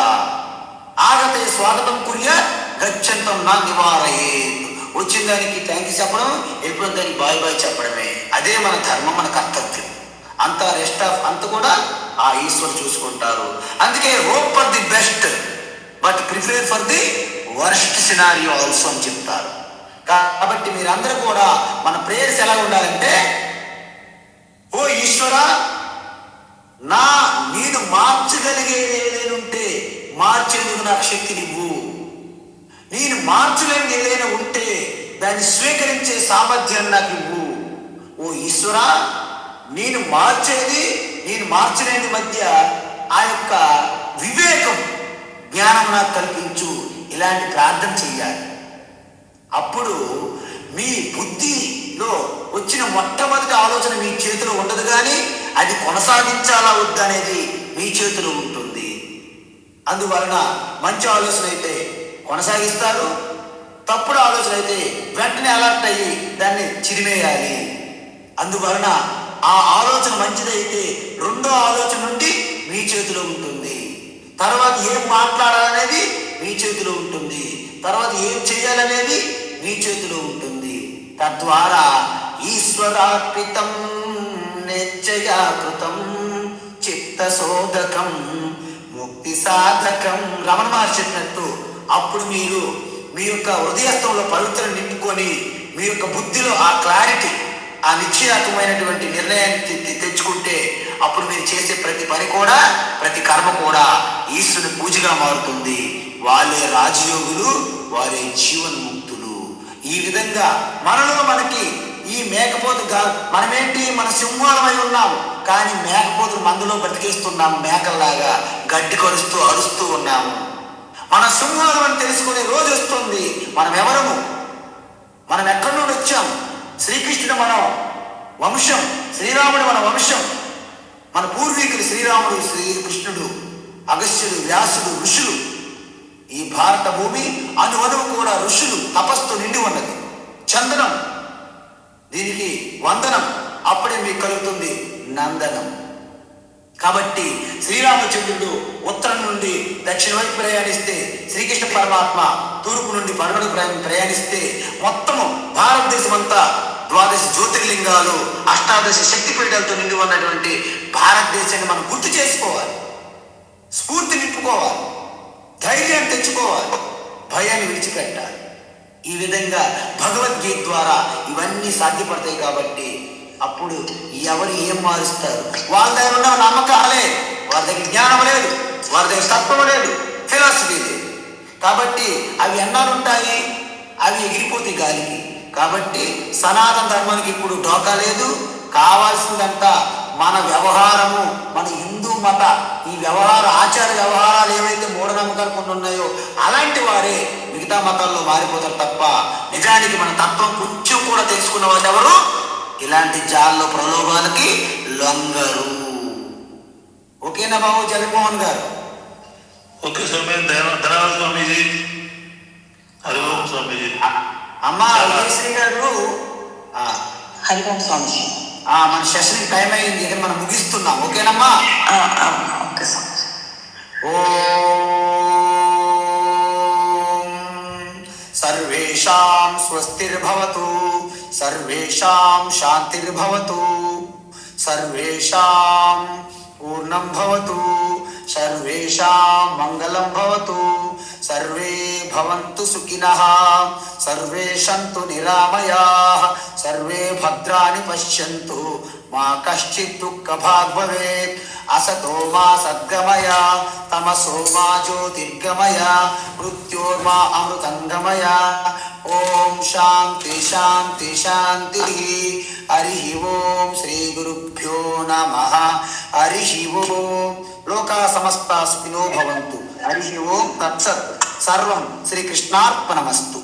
ఆగతే స్వాగతం కుర్యా గచ్చంతం నా నివారయే. వచ్చిన దానికి థ్యాంక్ యూ చెప్పడం, ఎప్పుడు దానికి బాయ్ బాయ్ చెప్పడమే. అదే మన ధర్మం, మన కర్తవ్యం. అంతా రెస్ట్ ఆఫ్ అంత కూడా ఆ ఈశ్వరు చూసుకుంటారు. అందుకే hope for the best but prepare for the worst scenario also అని చెప్తారు. కాబట్టి మీరందరూ కూడా మన ప్రేయర్స్ ఎలా ఉండాలంటే, ఓ ఈశ్వర, నేను మార్చగలిగేది ఏదైనా ఉంటే మార్చేందుకు నాకు శక్తినివ్వు. నేను మార్చలేని ఏదైనా ఉంటే దాన్ని స్వీకరించే సామర్థ్యాన్ని నాకు ఇవ్వు. ఓ ఈశ్వర, నేను మార్చేది నేను మార్చలేని మధ్య ఆ యొక్క వివేకం, జ్ఞానం నాకు కల్పించు. ఇలాంటి ప్రార్థన చెయ్యాలి. అప్పుడు మీ బుద్ధిలో వచ్చిన మొట్టమొదటి ఆలోచన మీ చేతిలో ఉండదు, కానీ అది కొనసాగించాలా వద్దనేది మీ చేతిలో ఉంటుంది. అందువలన మంచి ఆలోచన అయితే కొనసాగిస్తారు, తప్పుడు ఆలోచన అయితే వెంటనే అలర్ట్ అయ్యి దాన్ని చిరిమేయాలి. అందువలన ఆ ఆలోచన మంచిదైతే రెండో ఆలోచన నుండి మీ చేతిలో ఉంటుంది. తర్వాత ఏం మాట్లాడాలనేది మీ చేతిలో ఉంటుంది. తర్వాత ఏం చేయాలనేది మీ చేతిలో ఉంటుంది. తద్వారా ఈశ్వరార్పితం నిశ్చయాకృతం చిత్తశోధకం ముక్తి సాధకం రమణ మహర్షి చెప్పినట్టు అప్పుడు మీరు మీ యొక్క హృదయస్థంలో పవిత్రం నింపుకొని మీ యొక్క బుద్ధిలో ఆ క్లారిటీ, ఆ నిశ్చయాత్మకమైనటువంటి నిర్ణయాన్ని తెచ్చుకుంటే అప్పుడు మీరు చేసే ప్రతి పని కూడా, ప్రతి కర్మ కూడా ఈశ్వరుని పూజగా మారుతుంది. వాళ్ళే రాజయోగులు, వారే జీవన్ముక్తులు. ఈ విధంగా మనలో మనకి ఈ మేకపోతుగా మనమేంటి, మన సింహాలమై ఉన్నాము, కానీ మేకపోతులు మందులో బ్రతికేస్తున్నాము. మేకల్లాగా గడ్డి కరుస్తూ అరుస్తూ ఉన్నాము. మన సింహాలం అని తెలుసుకునే రోజు వస్తుంది. మనం ఎవరము, మనం ఎక్కడి నుండి వచ్చాము. శ్రీకృష్ణుడు మన వంశం, శ్రీరాముడు మన వంశం. మన పూర్వీకులు శ్రీరాముడు, శ్రీకృష్ణుడు, అగస్త్యుడు, వ్యాసుడు, ఋషులు. ఈ భారత భూమి అనువనువు కూడా ఋషులు తపస్సు నిండి ఉన్నది. చందనం దీనికి వందనం, అప్పుడే మీకు కలుగుతుంది నందనం. కాబట్టి శ్రీరామచంద్రుడు ఉత్తరం నుండి దక్షిణ వైపు ప్రయాణిస్తే, శ్రీకృష్ణ పరమాత్మ తూర్పు నుండి పడమటి ప్రయాణిస్తే, మొత్తము భారతదేశం అంతా 12 జ్యోతిర్లింగాలు, 18 శక్తిపీఠాలతో నిండి ఉన్నటువంటి భారతదేశాన్ని మనం గుర్తు చేసుకోవాలి, స్ఫూర్తి నింపుకోవాలి, ధైర్యాన్ని తెచ్చుకోవాలి, భయాన్ని విడిచిపెట్టాలి. ఈ విధంగా భగవద్గీత ద్వారా ఇవన్నీ సాధ్యపడతాయి. కాబట్టి అప్పుడు ఎవరు ఏం మారుస్తారు? వాళ్ళ దగ్గర ఉన్న నమ్మకాలే, వాళ్ళ దగ్గర జ్ఞానం లేదు, వాళ్ళ దగ్గర తత్వం లేదు, ఫిలాసఫీ లేదు. కాబట్టి అవి ఎన్నాళ్ళు ఉంటాయి? అవి ఎగిరిపోతాయి గాలికి. కాబట్టి సనాతన ధర్మానికి ఇప్పుడు డోకా లేదు. కావాల్సిందంతా మన వ్యవహారము, మన హిందూ మత ఈ వ్యవహార ఆచార వ్యవహారాలు ఏవైతే మూఢనమ్మకాలు కొన్ని ఉన్నాయో అలాంటి వారే మిగతా మతాల్లో మారిపోతారు తప్ప నిజానికి మన తత్వం కొంచెం కూడా తెలుసుకున్న వాళ్ళు ఎవరు ఇలాంటి జాల్లో ప్రలోభాలకి లొంగరు. ఓకేనా బాబు జగన్మోహన్ గారు? ఓకే స్వామి, ధన్యవాదాలు స్వామీజీ. హరి ఓం స్వామీజీ. అమ్మా విజయశ్రీ గారు, హరి ఓం స్వామి. మన సెషన్ టైం అయింది, ఇక మనం ముగిస్తున్నాం. ఓకేనమ్మా? ఓకే స్వామి. ఓం సర్వేషాం స్వస్తిర్భవతు, సర్వేషాం శాంతిర్భవతు, సర్వేషాం పూర్ణం భవతు, సర్వేషాం మంగళం భవతు, సర్వే భవంతు సుఖినః, సర్వే సంతు నిరామయాః, సర్వే భద్రాణి పశ్యంతు, మా కశ్చిత్ దుఃఖభాగ్ భవేత్. అసతో మా సద్గమయ, తమసో మా జ్యోతిర్గమయ, మృత్యోర్మా అమృతంగమయ. ఓం శాంతి శాంతి శాంతి. హరి ఓం శ్రీ గురుభ్యో నమః. హరి ఓం. లోకా సమస్తా సుఖినో భవంతు. హరి ఓం తత్సత్. సర్వం శ్రీకృష్ణార్పణమస్తు.